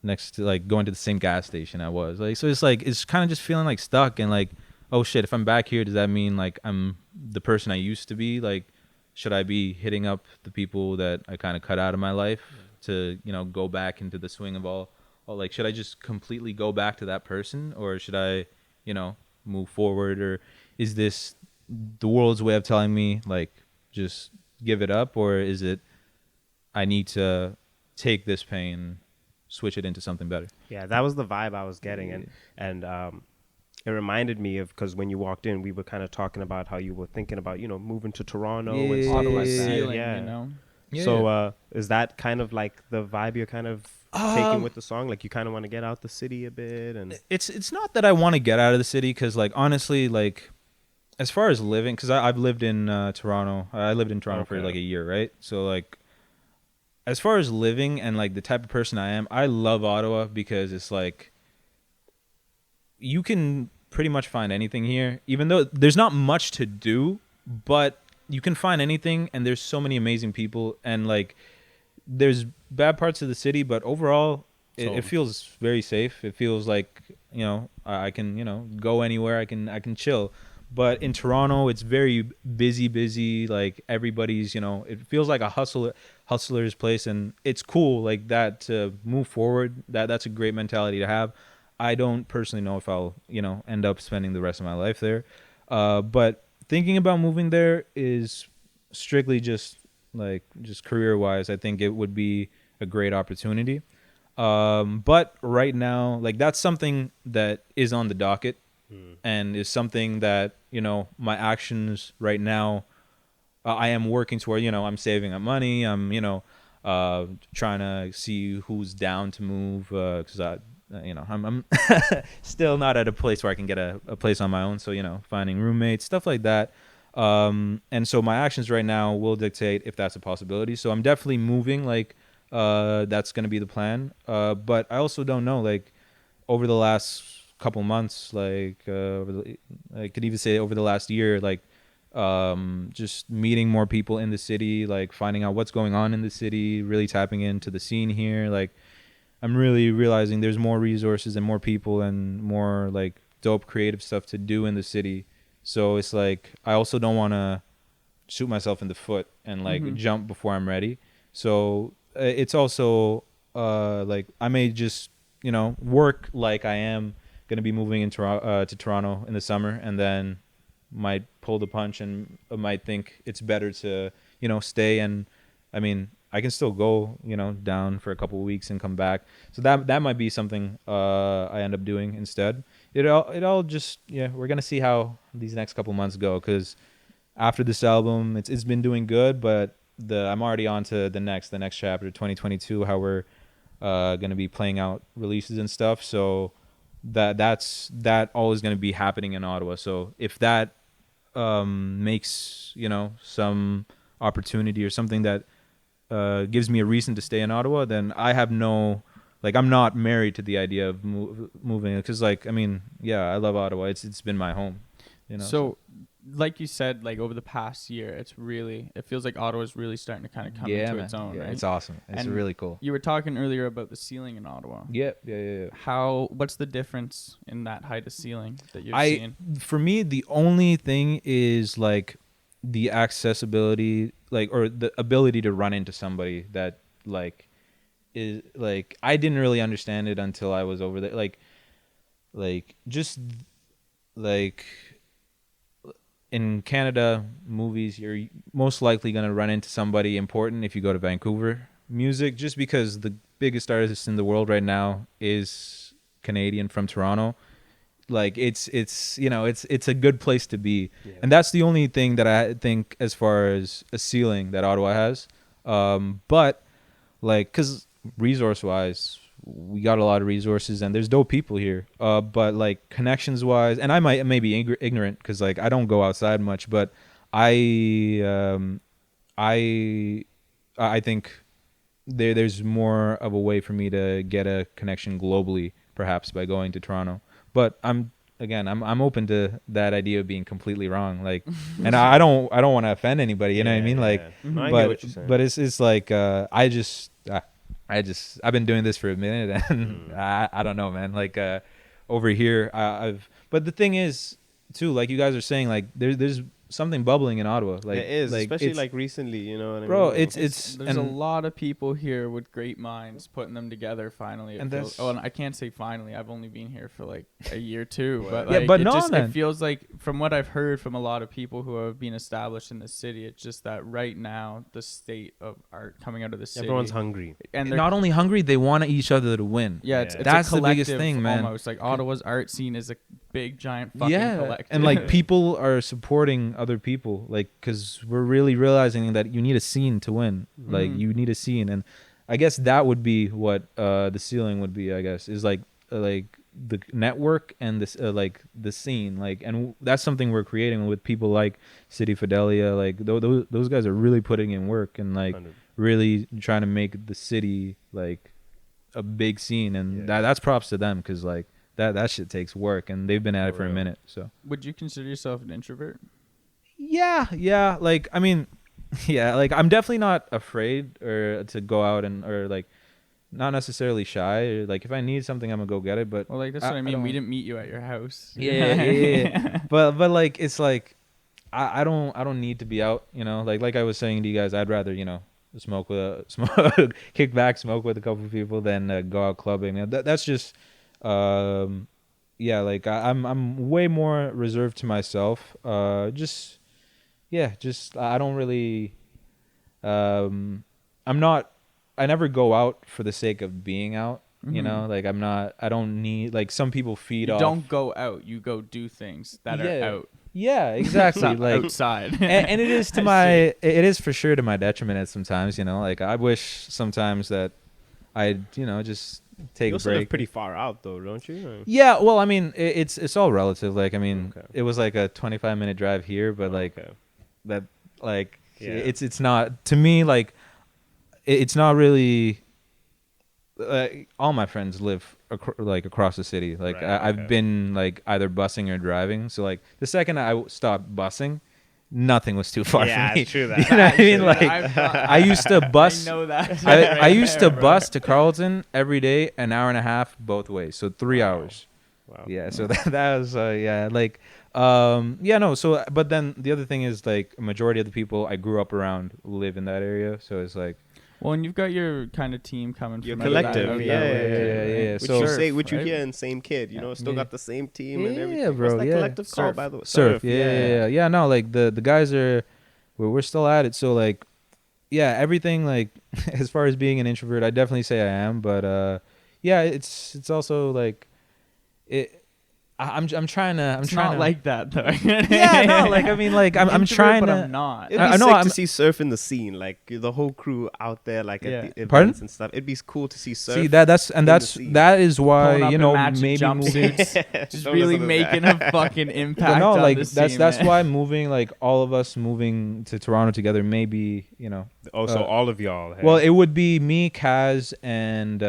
S3: next to, like going to the same gas station I was. Like, so it's like, it's kind of just feeling like stuck and like, oh shit, if I'm back here, does that mean like I'm the person I used to be? Like, should I be hitting up the people that I kind of cut out of my life to, you know, go back into the swing of all, like, should I just completely go back to that person, or should I, you know, move forward? Or is this the world's way of telling me, like, just give it up? Or is it, I need to take this pain, switch it into something better?
S2: Yeah, that was the vibe I was getting. And it reminded me of, because when you walked in, we were kind of talking about how you were thinking about, you know, moving to Toronto and stuff
S1: Ottawa
S2: like that.
S1: ceiling,
S2: Yeah.
S1: you know?
S2: Yeah. So is that kind of like the vibe you're kind of taking with the song? Like you kind of want to get out the city a bit? And
S3: it's not that I want to get out of the city, because like honestly, like as far as living, because I've lived in Toronto. I lived in Toronto for like a year, right? So like as far as living and like the type of person I am, I love Ottawa because it's like you can pretty much find anything here, even though there's not much to do, but you can find anything, and there's so many amazing people, and like there's bad parts of the city, but overall it feels very safe. It feels like, you know, I can, you know, go anywhere, I can chill. But in Toronto, it's very busy, like everybody's, you know, it feels like a hustler's place, and it's cool like that to move forward. That's a great mentality to have. I don't personally know if I'll, you know, end up spending the rest of my life there. But thinking about moving there is strictly just career-wise. I think it would be a great opportunity. But right now, like that's something that is on the docket and is something that, you know, my actions right now, I am working toward. You know, I'm saving up money. I'm, you know, trying to see who's down to move, because you know, I'm still not at a place where I can get a place on my own. So, you know, finding roommates, stuff like that. And so my actions right now will dictate if that's a possibility. So I'm definitely moving, like, that's going to be the plan. But I also don't know, like, over the last couple months, like, I could even say over the last year, like, just meeting more people in the city, like finding out what's going on in the city, really tapping into the scene here. Like, I'm really realizing there's more resources and more people and more like dope creative stuff to do in the city. So it's like, I also don't want to shoot myself in the foot and like jump before I'm ready. So it's also like I may just, you know, work like I am going to be moving into to Toronto in the summer, and then might pull the punch and might think it's better to, you know, stay. And I mean, I can still go, you know, down for a couple of weeks and come back. So that might be something I end up doing instead. It all just, yeah, we're gonna see how these next couple months go, because after this album, it's been doing good, but I'm already on to the next chapter, 2022, how we're gonna be playing out releases and stuff. So that always going to be happening in Ottawa. So if that makes, you know, some opportunity or something that gives me a reason to stay in Ottawa, then I have no, like, I'm not married to the idea of moving, because, like, I mean, yeah, I love Ottawa. It's been my home, you know.
S1: So like you said, like over the past year, it feels like Ottawa's really starting to kind of come into its own, right?
S3: It's awesome. It's really cool.
S1: You were talking earlier about the ceiling in Ottawa.
S3: Yeah.
S1: What's the difference in that height of ceiling that you've seen?
S3: For me, the only thing is like the accessibility, like, or the ability to run into somebody that like is like, I didn't really understand it until I was over there. Like just like in Canada movies, you're most likely going to run into somebody important if you go to Vancouver. Music, just because the biggest artist in the world right now is Canadian from Toronto. Like it's you know, it's a good place to be. Yeah. And that's the only thing that I think as far as a ceiling that Ottawa has. But like, cause resource wise, we got a lot of resources and there's dope people here. But like connections wise, and I may be ignorant because like I don't go outside much, but I think there's more of a way for me to get a connection globally, perhaps by going to Toronto. But I'm open to that idea of being completely wrong. Like, and I don't want to offend anybody. You know what I mean? Like,
S2: no, I get what you're saying.
S3: But it's like I've been doing this for a minute, and I don't know, man. Like over here, but the thing is too, like you guys are saying, like there's something bubbling in Ottawa. Like
S2: it is,
S3: like,
S2: especially like recently, you know what I mean?
S3: Bro,
S1: there's a lot of people here with great minds putting them together finally. And I can't say finally. I've only been here for like a year too, but like, it feels like, from what I've heard from a lot of people who have been established in the city, it's just that right now the state of art coming out of the city,
S2: everyone's hungry,
S3: and they're not only hungry, they want each other to win.
S1: Yeah, that's the biggest thing, man. Almost like Ottawa's art scene is a big giant fucking collective,
S3: and like people are supporting other people, like, because we're really realizing that you need a scene to win. Like you need a scene, and I guess that would be what the ceiling would be, I guess, is like the network and this like the scene, like, and that's something we're creating with people like City Fidelia. Like those guys are really putting in work and like 100. Really trying to make the city like a big scene, and that's props to them, because like that shit takes work, and they've been at it for a minute. So
S1: would you consider yourself an introvert?
S3: Yeah. Like, I mean, yeah, like I'm definitely not afraid or to go out or like not necessarily shy. Or, like if I need something, I'm gonna go get it. But
S1: well, like that's what I mean. We didn't meet you at your house.
S3: Yeah. but like it's like I don't need to be out. You know, like I was saying to you guys, I'd rather, you know, kick back, smoke with a couple of people than go out clubbing. And that's just yeah. Like I'm way more reserved to myself. Just I don't really I never go out for the sake of being out, you know? Like I don't need, like, some people feed off.
S1: You don't go out, you go do things that are out.
S3: Yeah, exactly. Like
S1: outside.
S3: and it is it is for sure to my detriment at sometimes, you know? Like I wish sometimes that I'd, you know, just take a break.
S2: Live pretty far out though, don't you? Or?
S3: Yeah, well, I mean, it's all relative. Like, I mean, it was like a 25-minute drive here, but that, like, it's not, to me, like, it's not really, all my friends live across the city. Like, I've been like either busing or driving. So like the second I stopped busing, nothing was too far from me.
S2: Yeah, true that.
S3: You know what I mean? Like, I used to bus.
S1: I know that.
S3: I used to bus to Carleton every day, an hour and a half both ways, so 3 hours.
S2: Wow.
S3: Yeah, so that was like no. So but then the other thing is, like, a majority of the people I grew up around live in that area, so it's like.
S1: Well, and you've got your kind of team coming from
S2: your collective,
S3: yeah.
S2: So which you hear in Same Kid, you know, still got the same team and everything.
S3: Yeah, bro.
S2: What's that collective called, by the way?
S3: Surf. Yeah. No, like the guys are, we're still at it. So like, yeah, everything, like, as far as being an introvert, I definitely say I am. But yeah, it's also like I'm trying to.
S1: It's not like that though.
S3: Yeah, no, like I mean, like I'm trying
S1: but
S3: to.
S1: I'm not.
S2: It'd be sick to see surf in the scene, like the whole crew out there, like at the events and stuff. It'd be cool to see surf.
S3: See that is why maybe
S1: jumpsuits, just really making a fucking impact.
S3: But no,
S1: on
S3: like
S1: the scene,
S3: that's why moving, like all of us moving to Toronto together, maybe
S2: Also, all of y'all. Hey?
S3: Well, it would be me, Kaz, and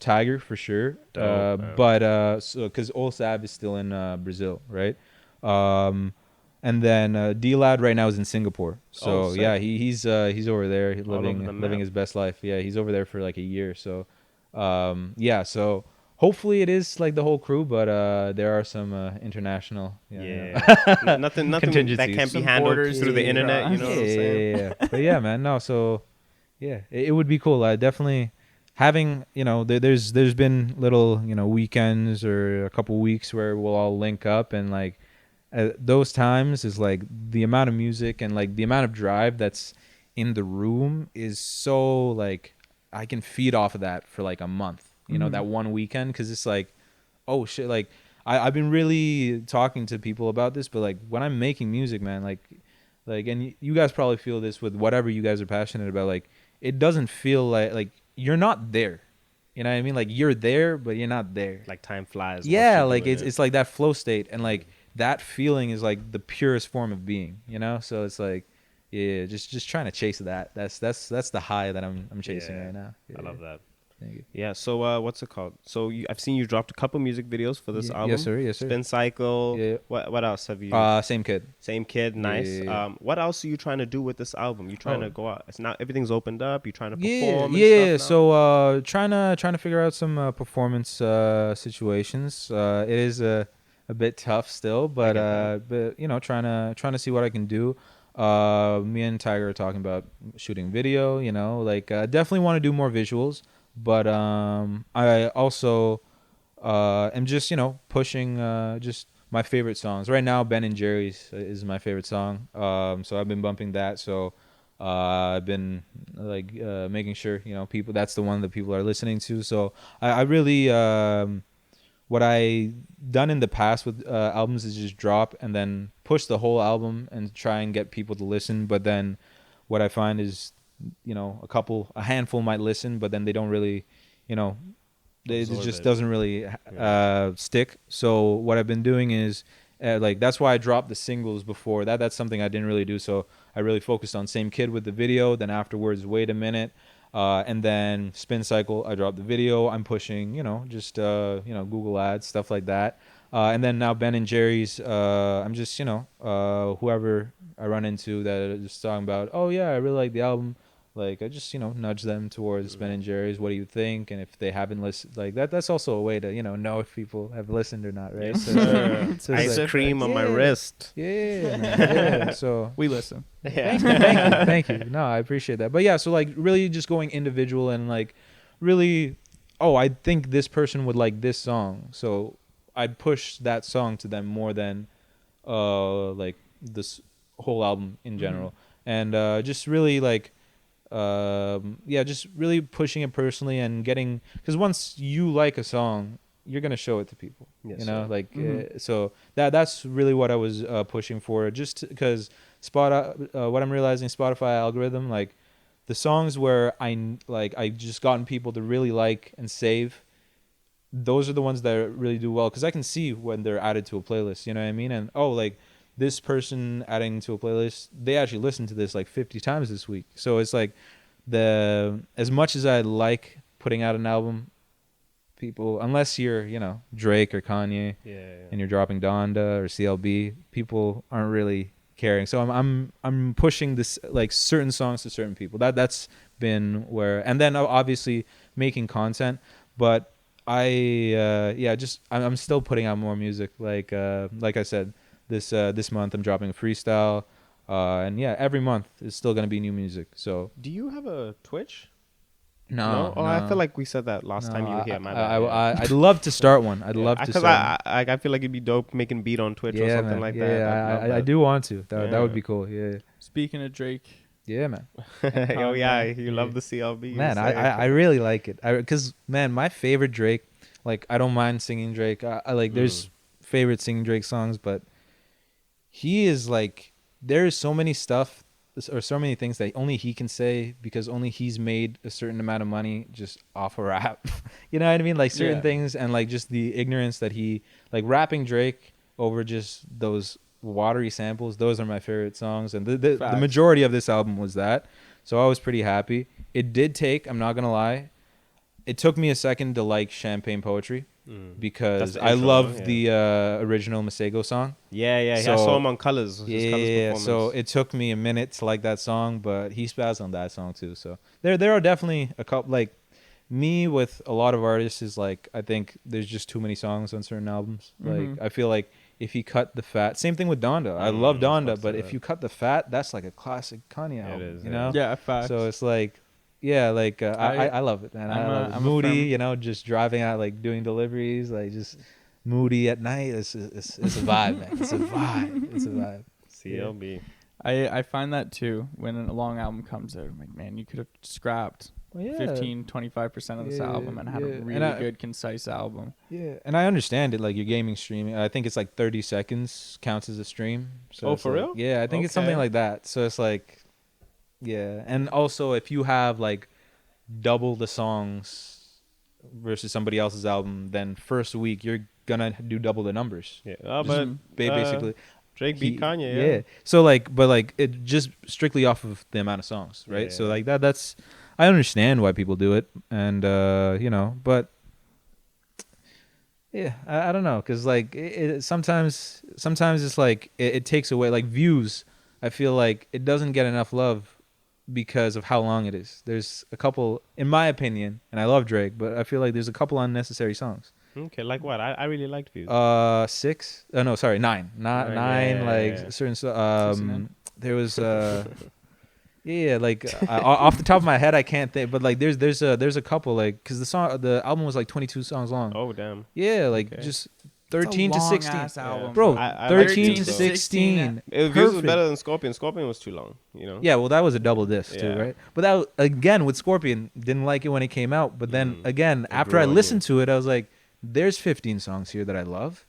S3: Tiger for sure. But so because Olsav is still in Brazil, right? And then D-Lad right now is in Singapore. So yeah, he's over there living his best life. Yeah, he's over there for like a year. So yeah, so hopefully it is like the whole crew, but there are some international
S2: nothing that can't be handled through the internet. You know what I'm saying?
S3: Yeah. But yeah, man, no. So yeah, it would be cool. Definitely having there's been little weekends or a couple weeks where we'll all link up, and like those times is like the amount of music and like the amount of drive that's in the room is so like I can feed off of that for like a month. That one weekend, because it's like, oh shit, like I've been really talking to people about this, but like when I'm making music, man, like and you guys probably feel this with whatever you guys are passionate about, like it doesn't feel like you're not there. You know what I mean? Like you're there, but you're not there.
S2: Like time flies.
S3: Yeah, like it's like that flow state, and like that feeling is like the purest form of being. So it's like, yeah, just trying to chase that. That's the high that I'm chasing right now. Yeah.
S2: I love that. Thank you. Yeah. So what's it called? So I've seen you dropped a couple music videos for this album.
S3: Yes, sir.
S2: Spin Cycle.
S3: Yeah.
S2: What else have you?
S3: Same Kid.
S2: Same Kid. Nice.
S3: Yeah.
S2: What else are you trying to do with this album? You trying to go out? It's not everything's opened up. You trying to perform?
S3: Yeah. So trying to figure out some performance situations. It is a bit tough still, but trying to see what I can do. Me and Tiger are talking about shooting video. Definitely want to do more visuals. But I also am just pushing just my favorite songs right now. Ben and Jerry's is my favorite song. So I've been bumping that. So I've been like making sure people, that's the one that people are listening to. So I really what I done in the past with albums is just drop and then push the whole album and try and get people to listen. But then what I find is a handful might listen, but then they don't really, it just doesn't really stick. So what I've been doing is that's why I dropped the singles before. That's something I didn't really do. So I really focused on Same Kid with the video. Then afterwards, Wait a Minute. And then Spin Cycle, I dropped the video. I'm pushing, just Google ads, stuff like that. And then now Ben and Jerry's, I'm just, whoever I run into that are just talking about, oh yeah, I really like the album. Like I just, nudge them towards Ben and Jerry's. What do you think? And if they haven't listened, like that's also a way to, know if people have listened or not, right? So
S2: ice cream on my wrist.
S3: Yeah, man, yeah. So
S1: we listen.
S3: Yeah. Thank you. No, I appreciate that. But yeah, so like really just going individual and like really, I think this person would like this song. So I'd push that song to them more than like this whole album in general. And just really like just really pushing it personally and getting, because once you like a song, you're gonna show it to people.
S2: Yes,
S3: So that's really what I was pushing for, just because what I'm realizing, Spotify algorithm, like the songs where I just gotten people to really like and save, those are the ones that really do well, because I can see when they're added to a playlist, you know what I mean? And like this person adding to a playlist, they actually listened to this like 50 times this week. So it's like as much as I like putting out an album, people, unless you're Drake or Kanye, and you're dropping Donda or CLB, people aren't really caring. So I'm pushing this like certain songs to certain people. That's been where, and then obviously making content, but I'm still putting out more music. Like I said, this month I'm dropping a freestyle, and every month is still gonna be new music. So
S2: do you have a Twitch?
S3: No.
S2: Oh, I feel like we said that last time you were here. My bad.
S3: I'd love to start one. I'd love to start.
S2: I feel like it'd be dope making beat on Twitch or something like that.
S3: Yeah, I do want to. That would be cool. Yeah.
S1: Speaking of Drake.
S3: Yeah, man.
S2: Oh yeah, you love the CLB.
S3: Man, I really like it. Because man, my favorite Drake. Like I don't mind singing Drake. I like there's favorite singing Drake songs, but he is like, there is so many stuff or so many things that only he can say because only he's made a certain amount of money just off of rap. You know what I mean? Like certain things, and like just the ignorance that he, like rapping Drake over just those watery samples. Those are my favorite songs, and the majority of this album was that. So I was pretty happy. It did take, I'm not gonna lie, it took me a second to like Champagne Poetry. Because I love the original Masego song.
S2: Yeah. So, I saw him on Colors.
S3: Yeah. So it took me a minute to like that song, but he spazzed on that song too. So there are definitely a couple. Like me with a lot of artists is like, I think there's just too many songs on certain albums. Like I feel like if he cut the fat, same thing with Donda. I love Donda, but if you cut the fat, that's like a classic Kanye album. It is, you know?
S1: Yeah, facts.
S3: So it's like. Yeah, like I love it, man. I love it. Moody, you know, just driving out, like doing deliveries, like just moody at night. It's a vibe, man. It's a vibe. It's a vibe.
S2: CLB.
S1: I find that too when a long album comes out. I'm like, man, you could have scrapped 15-25% of this album and had a really good, concise album.
S3: Yeah, and I understand it. Like your gaming streaming, I think it's like 30 seconds counts as a stream. So
S2: for real?
S3: Yeah, I think it's something like that. So it's like. Yeah, and also if you have like double the songs versus somebody else's album, then first week you're gonna do double the numbers.
S2: Yeah, but
S3: basically
S2: Drake beat Kanye.
S3: Yeah. So like, but like it just strictly off of the amount of songs, right? Yeah. So like that's I understand why people do it, and you know, but yeah, I don't know, cause like sometimes it's like it takes away like views. I feel like it doesn't get enough love. Because of how long it is. There's a couple, in my opinion, and I love Drake, but I feel like there's a couple unnecessary songs.
S2: Okay, like what? I really liked Views.
S3: 6. No, sorry, 9. Not 9. Like certain. There was. Like off the top of my head, I can't think, but like there's a couple, like, because the album was like 22 songs long.
S2: Oh damn.
S3: Yeah, like just 13 to 16.
S1: Album.
S3: Bro, 13 to 16.
S2: Views was better than Scorpion. Scorpion was too long, you know?
S3: Yeah, well, that was a double disc too, right? But that, again, with Scorpion, didn't like it when it came out. But then, again, after I listened to it, I was like, there's 15 songs here that I love.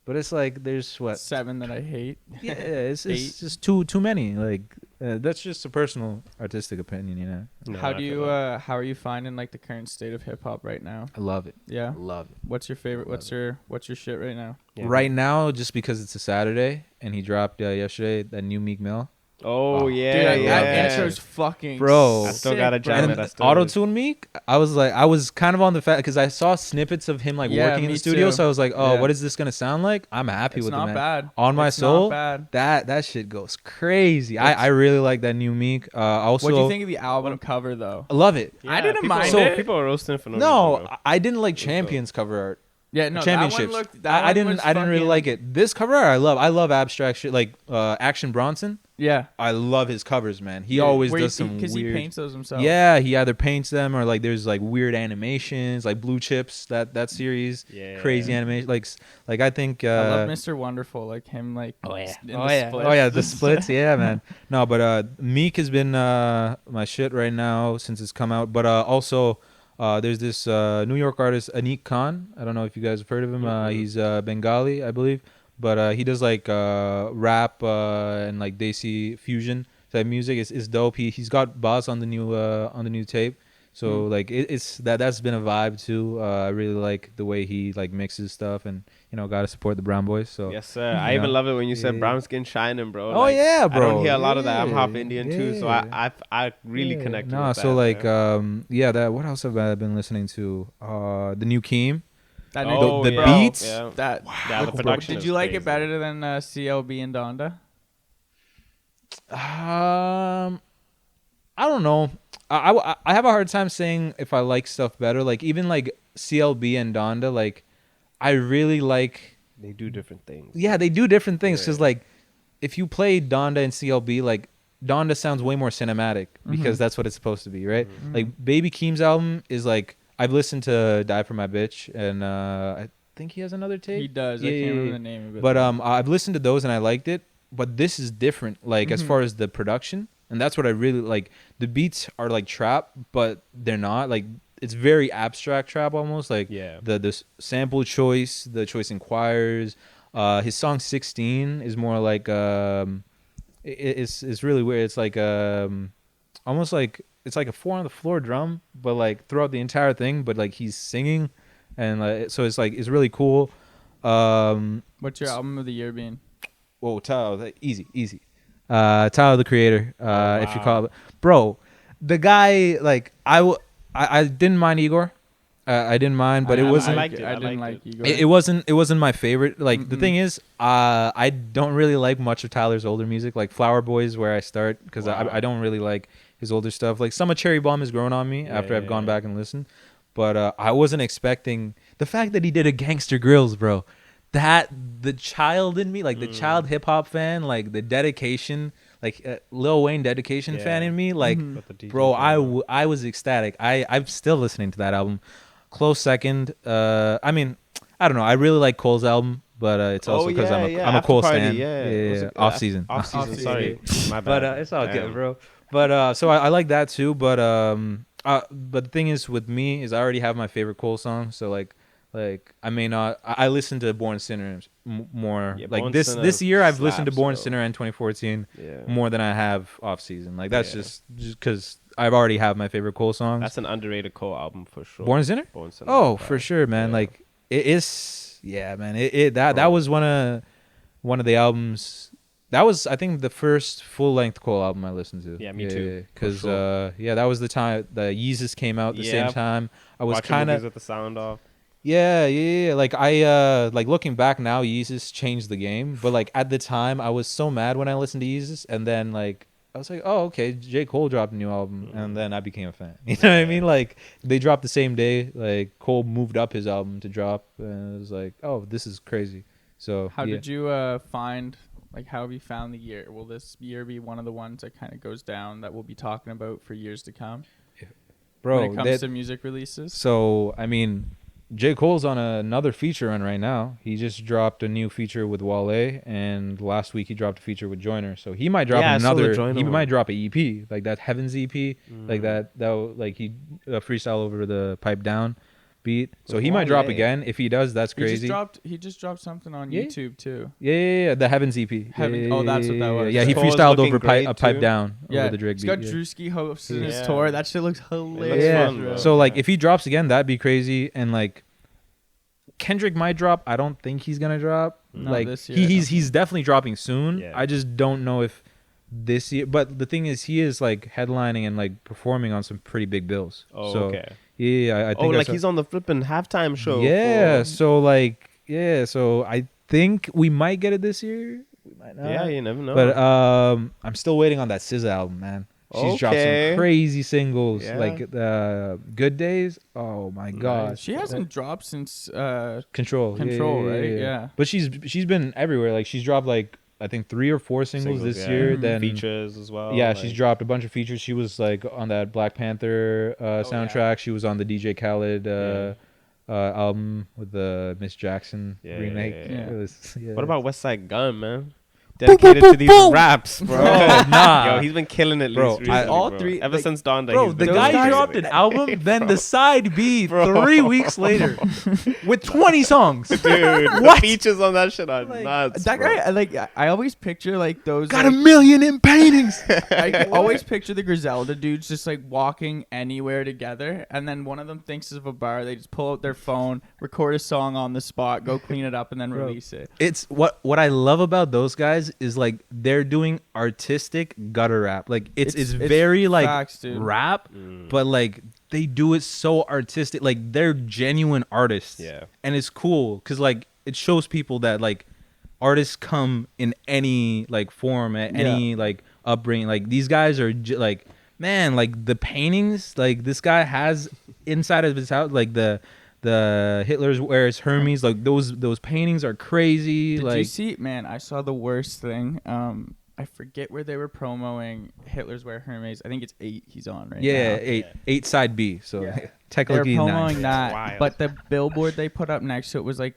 S3: But it's like, there's what?
S1: 7 that I hate.
S3: Yeah, it's just too many. Like, that's just a personal artistic opinion, you know?
S1: No, how are you finding like the current state of hip hop right now?
S3: I love it.
S1: Yeah,
S3: love it.
S1: What's your favorite? What's your shit right now?
S3: Yeah. Right now, just because it's a Saturday and he dropped yesterday that new Meek Mill.
S2: Oh yeah,
S1: dude, that intro's fucking
S3: bro.
S2: I still gotta jam it.
S3: Auto-tune Meek. I was kind of on the fact because I saw snippets of him like working in the studio, so I was like, oh, what is this gonna sound like? I'm happy with it, man. It's not
S1: bad.
S3: On my soul, that shit goes crazy. I really like that new Meek. Also,
S1: what do you think of the album cover though?
S3: I love it.
S1: Yeah, I didn't mind it.
S2: People are roasting for
S3: no reason, I didn't like Champions cover art.
S1: Yeah, no,
S3: championships. I didn't really like it. This cover art, I love abstract shit like Action Bronson.
S1: Yeah,
S3: I love his covers, man. He always does some weird.
S1: Because he paints those himself.
S3: Yeah, he either paints them or like there's like weird animations, like Blue Chips, that series. Yeah. Crazy animation, like I think.
S1: I love Mr. Wonderful, like him, like.
S3: The splits, yeah, man. No, but Meek has been my shit right now since it's come out. But also, there's this New York artist Anik Khan. I don't know if you guys have heard of him. He's Bengali, I believe. But he does like rap and like Desi fusion type music. It's dope. He's got Boss on the new tape. So like that's been a vibe too. I really like the way he like mixes stuff, and gotta support the Brown Boys. So
S2: yes, sir. I even love it when you said brown skin shining, bro.
S3: Oh yeah, bro.
S2: I don't hear a lot of that. I'm half Indian too, so I really connect.
S3: No,
S2: with
S3: so
S2: that,
S3: like that. What else have I been listening to? The new Keem.
S1: The
S3: beats.
S1: Yeah.
S2: The production.
S1: Did you like it better than CLB and Donda?
S3: I don't know. I have a hard time saying if I like stuff better. Like even like CLB and Donda, like I really like.
S2: They do different things.
S3: Yeah, they do different things because like if you play Donda and CLB, like Donda sounds way more cinematic because that's what it's supposed to be, right? Mm-hmm. Like Baby Keem's album is like. I've listened to Die For My Bitch, and I think he has another tape.
S1: He does. I can't remember the name of it.
S3: But I've listened to those, and I liked it. But this is different, like, as far as the production. And that's what I really like. The beats are, like, trap, but they're not. Like, it's very abstract trap almost. Like, the sample choice, the choice in choirs, His song 16 is more like it's really weird. It's like almost like it's like a 4 on the floor drum, but like throughout the entire thing, but like he's singing, and so it's like it's really cool.
S1: What's your album of the year being?
S3: Whoa, Tyler, easy. Tyler the Creator, wow. If you call it, bro. The guy, like I didn't mind Igor. I didn't mind, but it wasn't.
S1: I didn't like Igor.
S3: It wasn't my favorite. Like the thing is, I don't really like much of Tyler's older music. Like Flower Boy is where I start because I don't really like his older stuff. Like some of Cherry Bomb has grown on me after I've gone back and listened. But I wasn't expecting the fact that he did a Gangster Grills, bro. That the child in me, like the child hip hop fan, like the dedication. Like Lil Wayne dedication fan in me, like bro, I was ecstatic. I'm still listening to that album. Close second. I mean, I don't know. I really like Cole's album, but it's also because I'm a Cole stan. Yeah. Off season.
S2: Sorry, my bad.
S3: But it's all good, bro. But so I like that too. But the thing is with me is I already have my favorite Cole song. So like I may not. I listen to Born Sinner more. Yeah, like this year, I've listened to Born Sinner and 2014 more than I have Off Season. Like that's just because I've already have my favorite Cole songs.
S2: That's an underrated Cole album for sure.
S3: Born Sinner. Oh, for sure, man. Like it is. Yeah, man. That was one of the albums. That was, I think, the first full-length Cole album I listened to.
S2: Yeah, me too.
S3: Because that was the time the Yeezus came out the same time. I was kind of
S2: with the sound off.
S3: Yeah. Like I like looking back now, Yeezus changed the game. But like at the time, I was so mad when I listened to Yeezus, and then like I was like, oh okay, J. Cole dropped a new album, and then I became a fan. You know what I mean? Like they dropped the same day. Like Cole moved up his album to drop, and it was like, oh, this is crazy. So
S1: how did you find? Like, how have you found the year? Will this year be one of the ones that kind of goes down that we'll be talking about for years to come?
S3: Bro,
S1: when it comes to music releases?
S3: So, I mean, J. Cole's on another feature run right now. He just dropped a new feature with Wale, and last week he dropped a feature with Joyner. So he might drop might drop an EP, like that Heavens EP, like that like he freestyle over the Pipe Down beat. So he might drop again. If he does, that's crazy.
S1: He just dropped something on YouTube too.
S3: Yeah, the Heavens EP.
S1: Oh, that's what that was.
S3: Yeah, he freestyled over Pipe Down over the Drake beat.
S1: He's got Drewski hosting his tour. That shit looks hilarious.
S3: Yeah. So like if he drops again, that'd be crazy. And like Kendrick might drop. I don't think he's gonna drop.
S1: No,
S3: like
S1: this year,
S3: he's definitely dropping soon.
S2: Yeah.
S3: I just don't know if this year. But the thing is, he is like headlining and like performing on some pretty big bills.
S2: Oh,
S3: so,
S2: okay.
S3: Yeah, I think.
S2: Like he's on the flipping halftime show.
S3: Yeah. So like, so I think we might get it this year. We might not.
S2: Yeah, you never know.
S3: But I'm still waiting on that SZA album, man. She's dropped some crazy singles, like Good Days. Oh my god,
S1: she hasn't dropped since
S3: Control,
S1: right? Yeah.
S3: But she's been everywhere. Like she's dropped like I think 3 or 4 singles this year. Then
S2: features as well.
S3: Yeah, she's dropped a bunch of features. She was like on that Black Panther soundtrack. Yeah. She was on the DJ Khaled album with the Miss Jackson remake.
S2: Yeah. What about West Side Gun, man? Dedicated to these raps, bro.
S3: Nah.
S2: Yo, he's been killing it,
S3: bro.
S2: All three ever since Dawn Day.
S3: Bro, the guy dropped an album, then the side B 3 weeks later with 20 songs.
S2: Dude, the features on that shit are nuts.
S1: That guy, I always picture like those.
S3: Got 1 million in paintings.
S1: I always picture the Griselda dudes just like walking anywhere together, and then one of them thinks of a bar. They just pull out their phone, record a song on the spot, go clean it up, and then release it.
S3: It's what I love about those guys is like they're doing artistic gutter rap. Like it's very like
S1: facts,
S3: rap, but like they do it so artistic. Like they're genuine artists.
S2: Yeah. And
S3: it's cool because like it shows people that like artists come in any like form, any like upbringing. Like these guys are like, man, like the paintings like this guy has inside of his house, like the Hitler's Wears Hermes, like those paintings are crazy.
S1: Did
S3: like,
S1: you see? Man, I saw the worst thing. I forget where they were promoting Hitler's Wear Hermes. I think it's 8 he's on right now.
S3: 8 side B. So technically
S1: they're promoting
S3: 9.
S1: that, but the billboard they put up next to it was like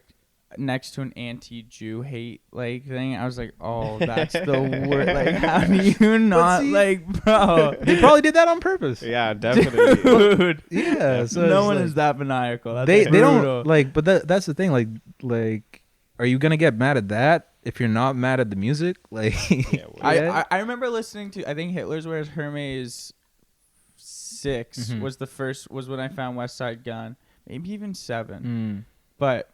S1: next to an anti-Jew hate like thing. I was like, oh, that's the word. Like, how do you not like, bro?
S3: They probably did that on purpose.
S2: Yeah, definitely,
S1: dude.
S3: Yeah, so
S1: no one is that maniacal. That's
S3: they don't like, but that's the thing. Like are you gonna get mad at that if you're not mad at the music? Like,
S1: I remember listening to, I think Hitler's Wears Hermes 6 was when I found West Side Gun, maybe even 7. But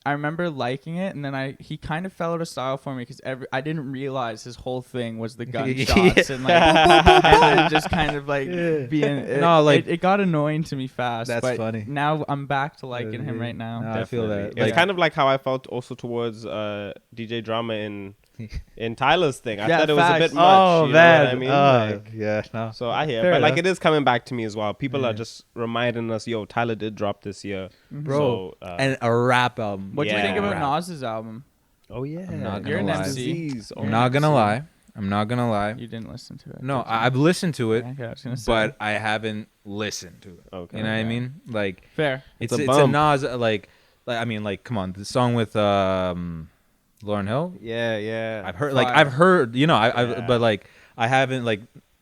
S1: I remember liking it, and then he kind of fell out of style for me because I didn't realize his whole thing was the gunshots and like and just kind of like being it got annoying to me fast.
S3: That's
S1: but
S3: funny.
S1: Now I'm back to liking him right now.
S3: No, I feel that.
S2: It's kind of like how I felt also towards DJ Drama in Tyler's thing. I thought it was a bit much.
S3: Oh,
S2: you
S3: man.
S2: know what I mean?
S3: Yeah, no.
S2: So I hear,
S3: Fair
S2: but
S3: enough.
S2: like it is coming back to me as well. People are just reminding us, yo, Tyler did drop this year,
S3: bro,
S2: so,
S3: and a rap album.
S1: What do you think about
S3: Rap.
S1: Nas's album?
S2: Oh yeah,
S1: You're an MC.
S3: I'm not gonna lie.
S1: You didn't listen to it.
S3: No, I've listened to it,
S1: Okay, I was gonna say.
S3: but I haven't listened to it.
S2: Okay.
S3: You know what I mean? Like,
S1: Fair.
S3: it's
S2: a
S3: a
S2: bump.
S3: Nas like I mean, like, come on, the song with Lauryn Hill.
S2: Yeah.
S3: I've heard, you know,
S2: Yeah.
S3: but like I haven't like.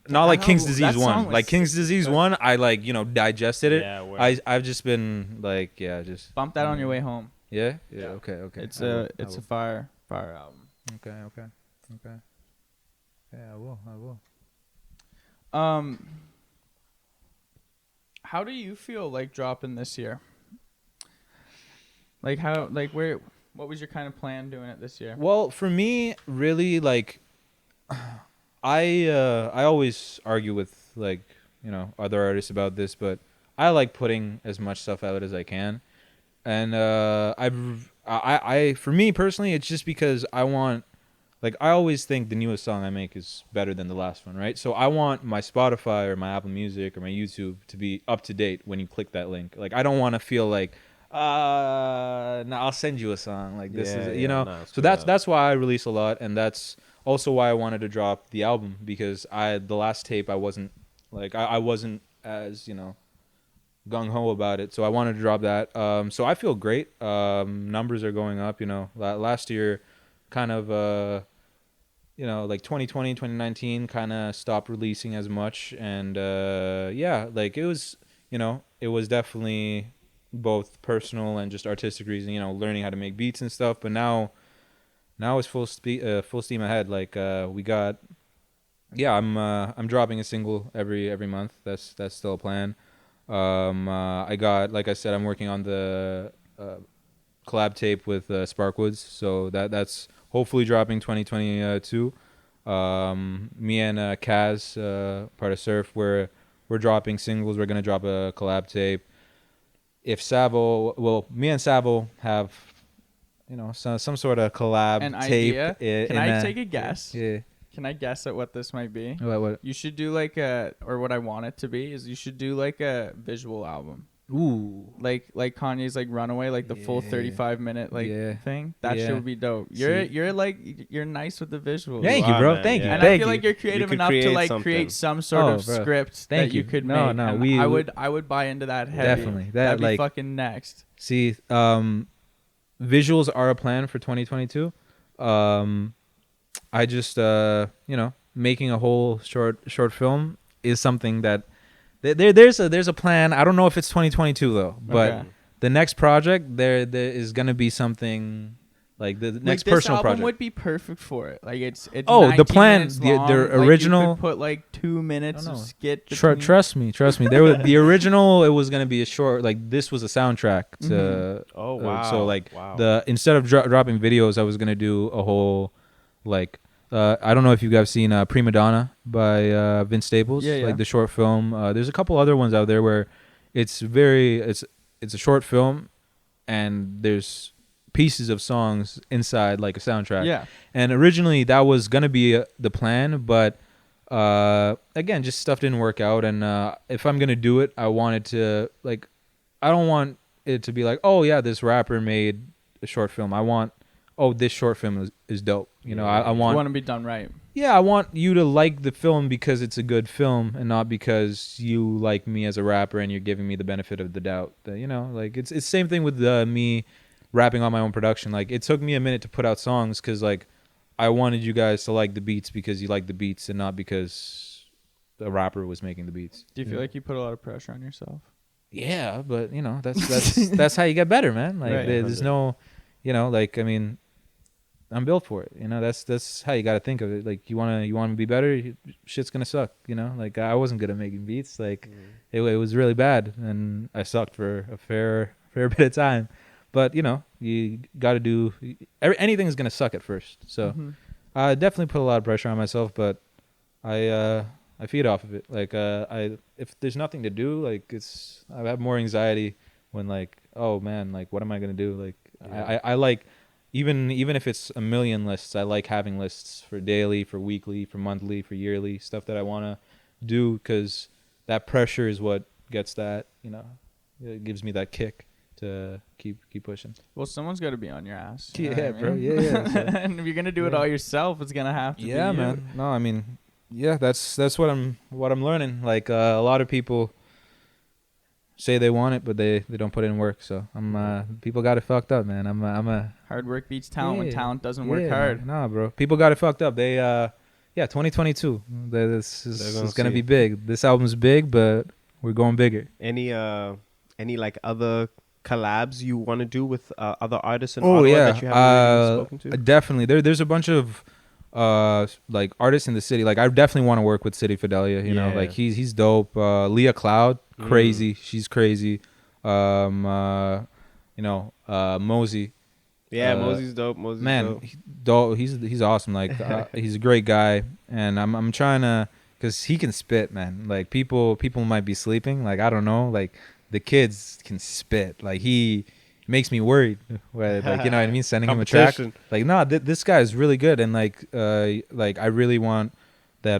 S3: Not like King's Disease
S1: that song
S3: 1.
S1: was
S3: Like King's
S1: sick,
S3: Disease
S1: but-
S3: 1, I like, you know, digested it.
S2: Yeah, word.
S3: I've just been like, just
S1: Bump that on your way home.
S3: yeah.
S2: Yeah.
S3: Okay.
S1: It's
S3: I will,
S1: a fire album.
S3: Okay. Yeah, I will.
S1: How do you feel like dropping this year? Like what was your kind of plan doing it this year?
S3: Well, for me, really, like, I always argue with, like, you know, other artists about this, but I like putting as much stuff out as I can, and I for me personally, it's just because I want, like, I always think the newest song I make is better than the last one, right? So I want my Spotify or my Apple Music or my YouTube to be up to date when you click that link. Like, I don't want to feel like, no, I'll send you a song like this is, you know. So that's why I release a lot, and that's also why I wanted to drop the album, because the last tape I wasn't like I wasn't as, you know, gung ho about it, so I wanted to drop that. So I feel great. Numbers are going up. You know, last year, kind of you know, like 2020, 2019, kind of stopped releasing as much, and yeah, like it was, you know, it was definitely both personal and just artistic reason, you know, learning how to make beats and stuff. But now it's full steam ahead. Like we got, yeah, I'm dropping a single every month. That's still a plan. I got, like I said, I'm working on the collab tape with Sparkwoods, so that's hopefully dropping 2022. Me and Kaz, part of Surf, we're dropping singles. We're gonna drop a collab tape. If Savo, well, me and Savo have, you know, some sort of collab
S1: An
S3: tape.
S1: idea? Can I take a guess?
S3: Yeah.
S1: Can I guess at what this might be?
S3: What?
S1: You should do like or what I want it to be is you should do like a visual album.
S3: Ooh.
S1: Like Kanye's like Runaway, like the full 35-minute thing. That shit would be dope. You're nice with the visuals.
S3: Thank you, bro. Thank you.
S1: And
S3: Thank
S1: I feel
S3: you.
S1: like you're creative
S2: could
S1: enough to
S2: create
S1: like
S2: something.
S1: create some sort of
S3: bro.
S1: script
S3: Thank
S1: that you
S3: you.
S1: could
S3: No,
S1: make.
S3: no,
S1: And I would buy into that heavy.
S3: Definitely.
S1: That'd be
S3: like,
S1: fucking next.
S3: See, visuals are a plan for 2022. I just you know, making a whole short film is something that there's a plan. I don't know if it's 2022 though, but the next project there is gonna be something like the next personal
S1: this album
S3: project
S1: would be perfect for it. Like it's
S3: the
S1: 19
S3: plan,
S1: minutes
S3: the
S1: long.
S3: original.
S1: You could put like 2 minutes of skit.
S3: Trust me. There was the original. It was gonna be a short. Like this was a soundtrack to.
S2: Oh wow!
S3: So like instead of dropping videos, I was gonna do a whole like. I don't know if you guys seen Prima Donna by Vince Staples, like the short film. There's a couple other ones out there where it's a short film, and there's pieces of songs inside like a soundtrack.
S1: Yeah. And
S3: originally that was gonna be the plan, but again, just stuff didn't work out. And if I'm gonna do it, I wanted to like, I don't want it to be like, oh yeah, this rapper made a short film. I want, oh, this short film is dope. You know, I want
S1: to be done right.
S3: Yeah, I want you to like the film because it's a good film, and not because you like me as a rapper and you're giving me the benefit of the doubt. You know, like it's the same thing with me rapping on my own production. Like it took me a minute to put out songs because like I wanted you guys to like the beats because you like the beats and not because the rapper was making the beats.
S1: Do you feel like you put a lot of pressure on yourself?
S3: Yeah, but you know that's how you get better, man. Like there's no. you know, like, I mean, I'm built for it. You know, that's how you got to think of it. Like, you want to be better, shit's going to suck, you know? Like, I wasn't good at making beats. Like, it was really bad, and I sucked for a fair bit of time. But, you know, you got to do anything's going to suck at first. So I definitely put a lot of pressure on myself, but I feed off of it. Like, if there's nothing to do, like, I have more anxiety when, like, oh man, like, what am I going to do? Like, I like, even if it's a million lists, I like having lists for daily, for weekly, for monthly, for yearly, stuff that I want to do, because that pressure is what gets that, you know, it gives me that kick to keep pushing.
S1: Well, someone's got to be on your ass.
S3: Yeah, bro. Yeah. So,
S1: and if you're gonna do it all yourself, it's gonna have to be you.
S3: Man. No, I mean, yeah, that's what I'm learning. Like, a lot of people say they want it, but they don't put in work. So people got it fucked up, man. I'm a
S1: hard work beats talent when talent doesn't work hard.
S3: Nah, bro. People got it fucked up. They 2022. This is gonna be big. This album's big, but we're going bigger.
S2: Any like other collabs you want to do with other artists in Ottawa that you haven't really spoken to?
S3: Definitely. There's a bunch of like artists in the city. Like, I definitely want to work with City Fidelia. You know, like he's dope. Leah Cloud, crazy. She's crazy. You know, Mosey.
S2: Yeah, Mosey's dope. Mosey's
S3: dope. He's awesome. Like, he's a great guy, and I'm trying to, because he can spit, man. Like, people might be sleeping. Like, I don't know. Like, the kids can spit. Like, he makes me worried. Like, you know what I mean? Sending him a track. Like, no, this guy is really good. And like I really want that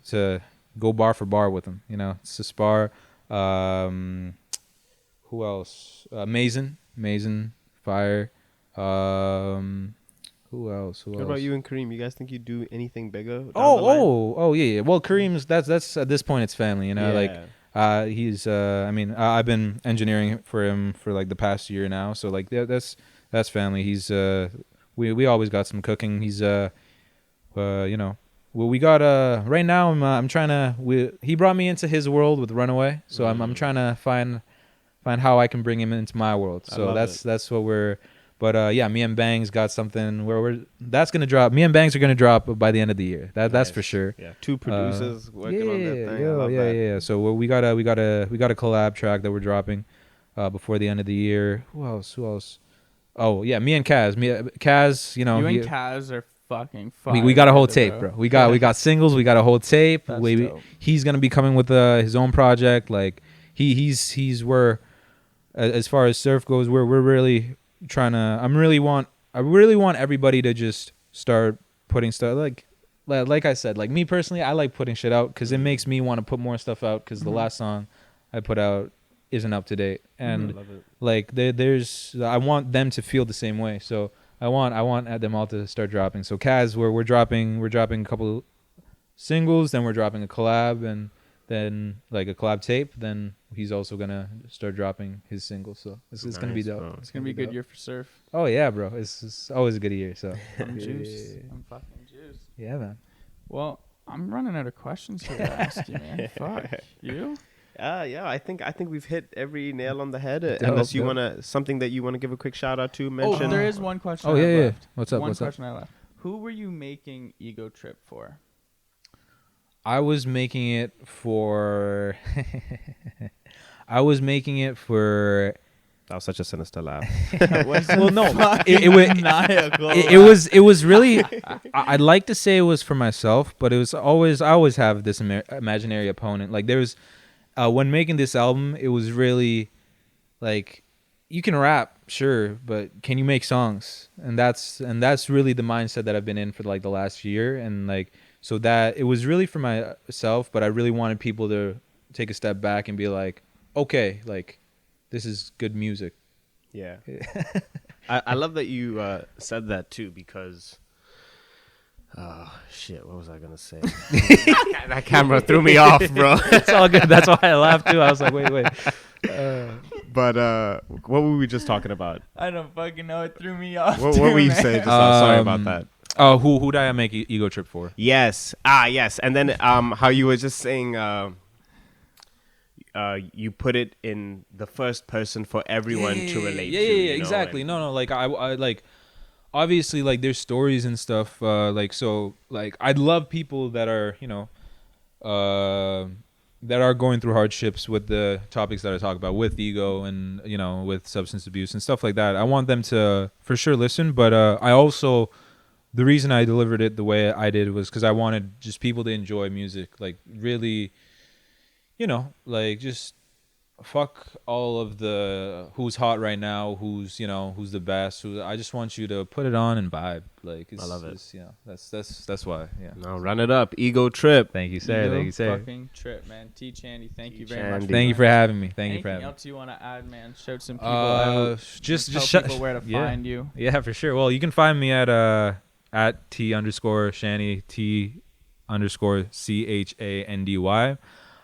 S3: to go bar for bar with him. You know, to spar. Who else? Mason, Fire. Who else?
S2: What about you and Kareem? You guys think you'd do anything bigger?
S3: Oh, yeah. Well, Kareem's that's at this point it's family. You know, like. He's I mean, I've been engineering for him for like the past year now, so like that's family. He's we always got some cooking. He's you know, well, we got right now I'm trying to he brought me into his world with Runaway, so I'm trying to find how I can bring him into my world. So that's what we're. But yeah, me and Bangs got something where that's gonna drop. Me and Bangs are gonna drop by the end of the year. That's for sure.
S2: Yeah, 2 producers working on that thing.
S3: Yeah. So we got a collab track that we're dropping before the end of the year. Who else? Oh yeah, me and Kaz. Kaz, you know.
S1: You and Kaz are fucking fire.
S3: We got a whole tape, bro. We got singles. We got a whole tape. He's gonna be coming with his own project. Like he's where, as far as surf goes, we're really trying to. I really want everybody to just start putting stuff like I said, like me personally, I like putting shit out because it makes me want to put more stuff out, because the last song I put out isn't up to date, and like there's I want them to feel the same way, so I want them all to start dropping. So Kaz, we're dropping a couple singles, then we're dropping a collab, and then like a collab tape, then he's also gonna start dropping his singles. So it's gonna be dope.
S1: It's gonna be a good year for surf.
S3: Oh yeah, bro. It's always a good year. So
S1: I'm juiced. I'm fucking juiced.
S3: Yeah, man.
S1: Well, I'm running out of questions here to ask you, man. Fuck you.
S2: Yeah. I think we've hit every nail on the head. Unless you wanna something that you wanna give a quick shout out to, mention.
S1: Oh, there is one question.
S3: Left. What's up?
S1: One question I left. Who were you making Ego Trip for?
S3: I was making it for. That was such a sinister laugh.
S1: Well, no,
S3: it was really. I'd like to say it was for myself, but it was always. I always have this imaginary opponent. Like there was, when making this album, it was really, like, you can rap, sure, but can you make songs? And that's really the mindset that I've been in for like the last year, and like. So that it was really for myself, but I really wanted people to take a step back and be like, okay, like this is good music.
S2: Yeah. I love that you said that too, because shit, what was I gonna say? That camera threw me off, bro.
S3: It's all good. That's why I laughed too. I was like, wait.
S2: But what were we just talking about?
S1: I don't fucking know. It threw me off.
S2: What were you saying? Sorry about that.
S3: Oh, who did I make Ego Trip for?
S2: Yes. Yes. And then how you were just saying you put it in the first person for everyone to relate to.
S3: Yeah, exactly. No, like I like obviously like there's stories and stuff. Like so, like I'd love people that are that are going through hardships with the topics that I talk about, with ego and with substance abuse and stuff like that. I want them to for sure listen, but I also, the reason I delivered it the way I did was because I wanted just people to enjoy music, like really, like just fuck all of the who's hot right now, who's the best. I just want you to put it on and vibe. Like
S2: I love it.
S3: That's why. Yeah.
S2: No, run it up, Ego Trip.
S3: Thank you, sir. Thank you, sir.
S1: Fucking trip, man. T Chandy, thank you very much.
S3: Thank you for having me. Thank you for having me.
S1: Anything else you want to add, man? Show some people out.
S3: Just
S1: tell people where to find you.
S3: Yeah, for sure. Well, you can find me at T_Chandy,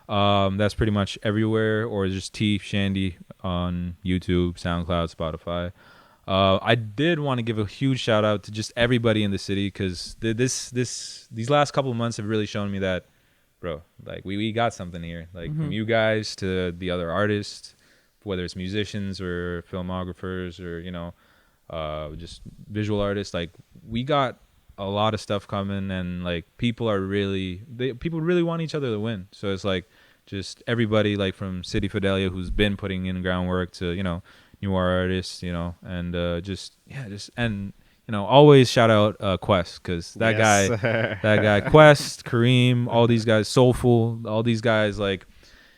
S3: T_CHANDY. That's pretty much everywhere, or just T Chandy on YouTube, SoundCloud, Spotify. I did want to give a huge shout out to just everybody in the city, because these last couple of months have really shown me that, bro, like we got something here. Like from you guys to the other artists, whether it's musicians or filmographers or just visual artists, like we got a lot of stuff coming, and like people really want each other to win. So it's like just everybody, like from City Fidelia, who's been putting in groundwork, to newer artists, and always shout out Quest, because that guy Quest, Kareem, all these guys, Soulful, all these guys, like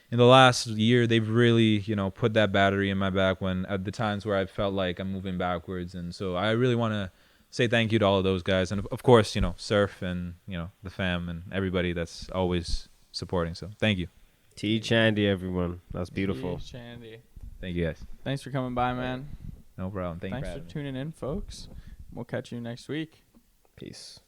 S3: in the last year they've really put that battery in my back when at the times where I felt like I'm moving backwards. And so I really want to say thank you to all of those guys, and of course Surf and the fam and everybody that's always supporting. So thank you.
S2: T Chandy, everyone. That's beautiful.
S1: T Chandy.
S3: Thank you, guys.
S1: Thanks for coming by, man.
S3: No problem. Thanks
S1: for tuning in, folks. We'll catch you next week.
S2: Peace.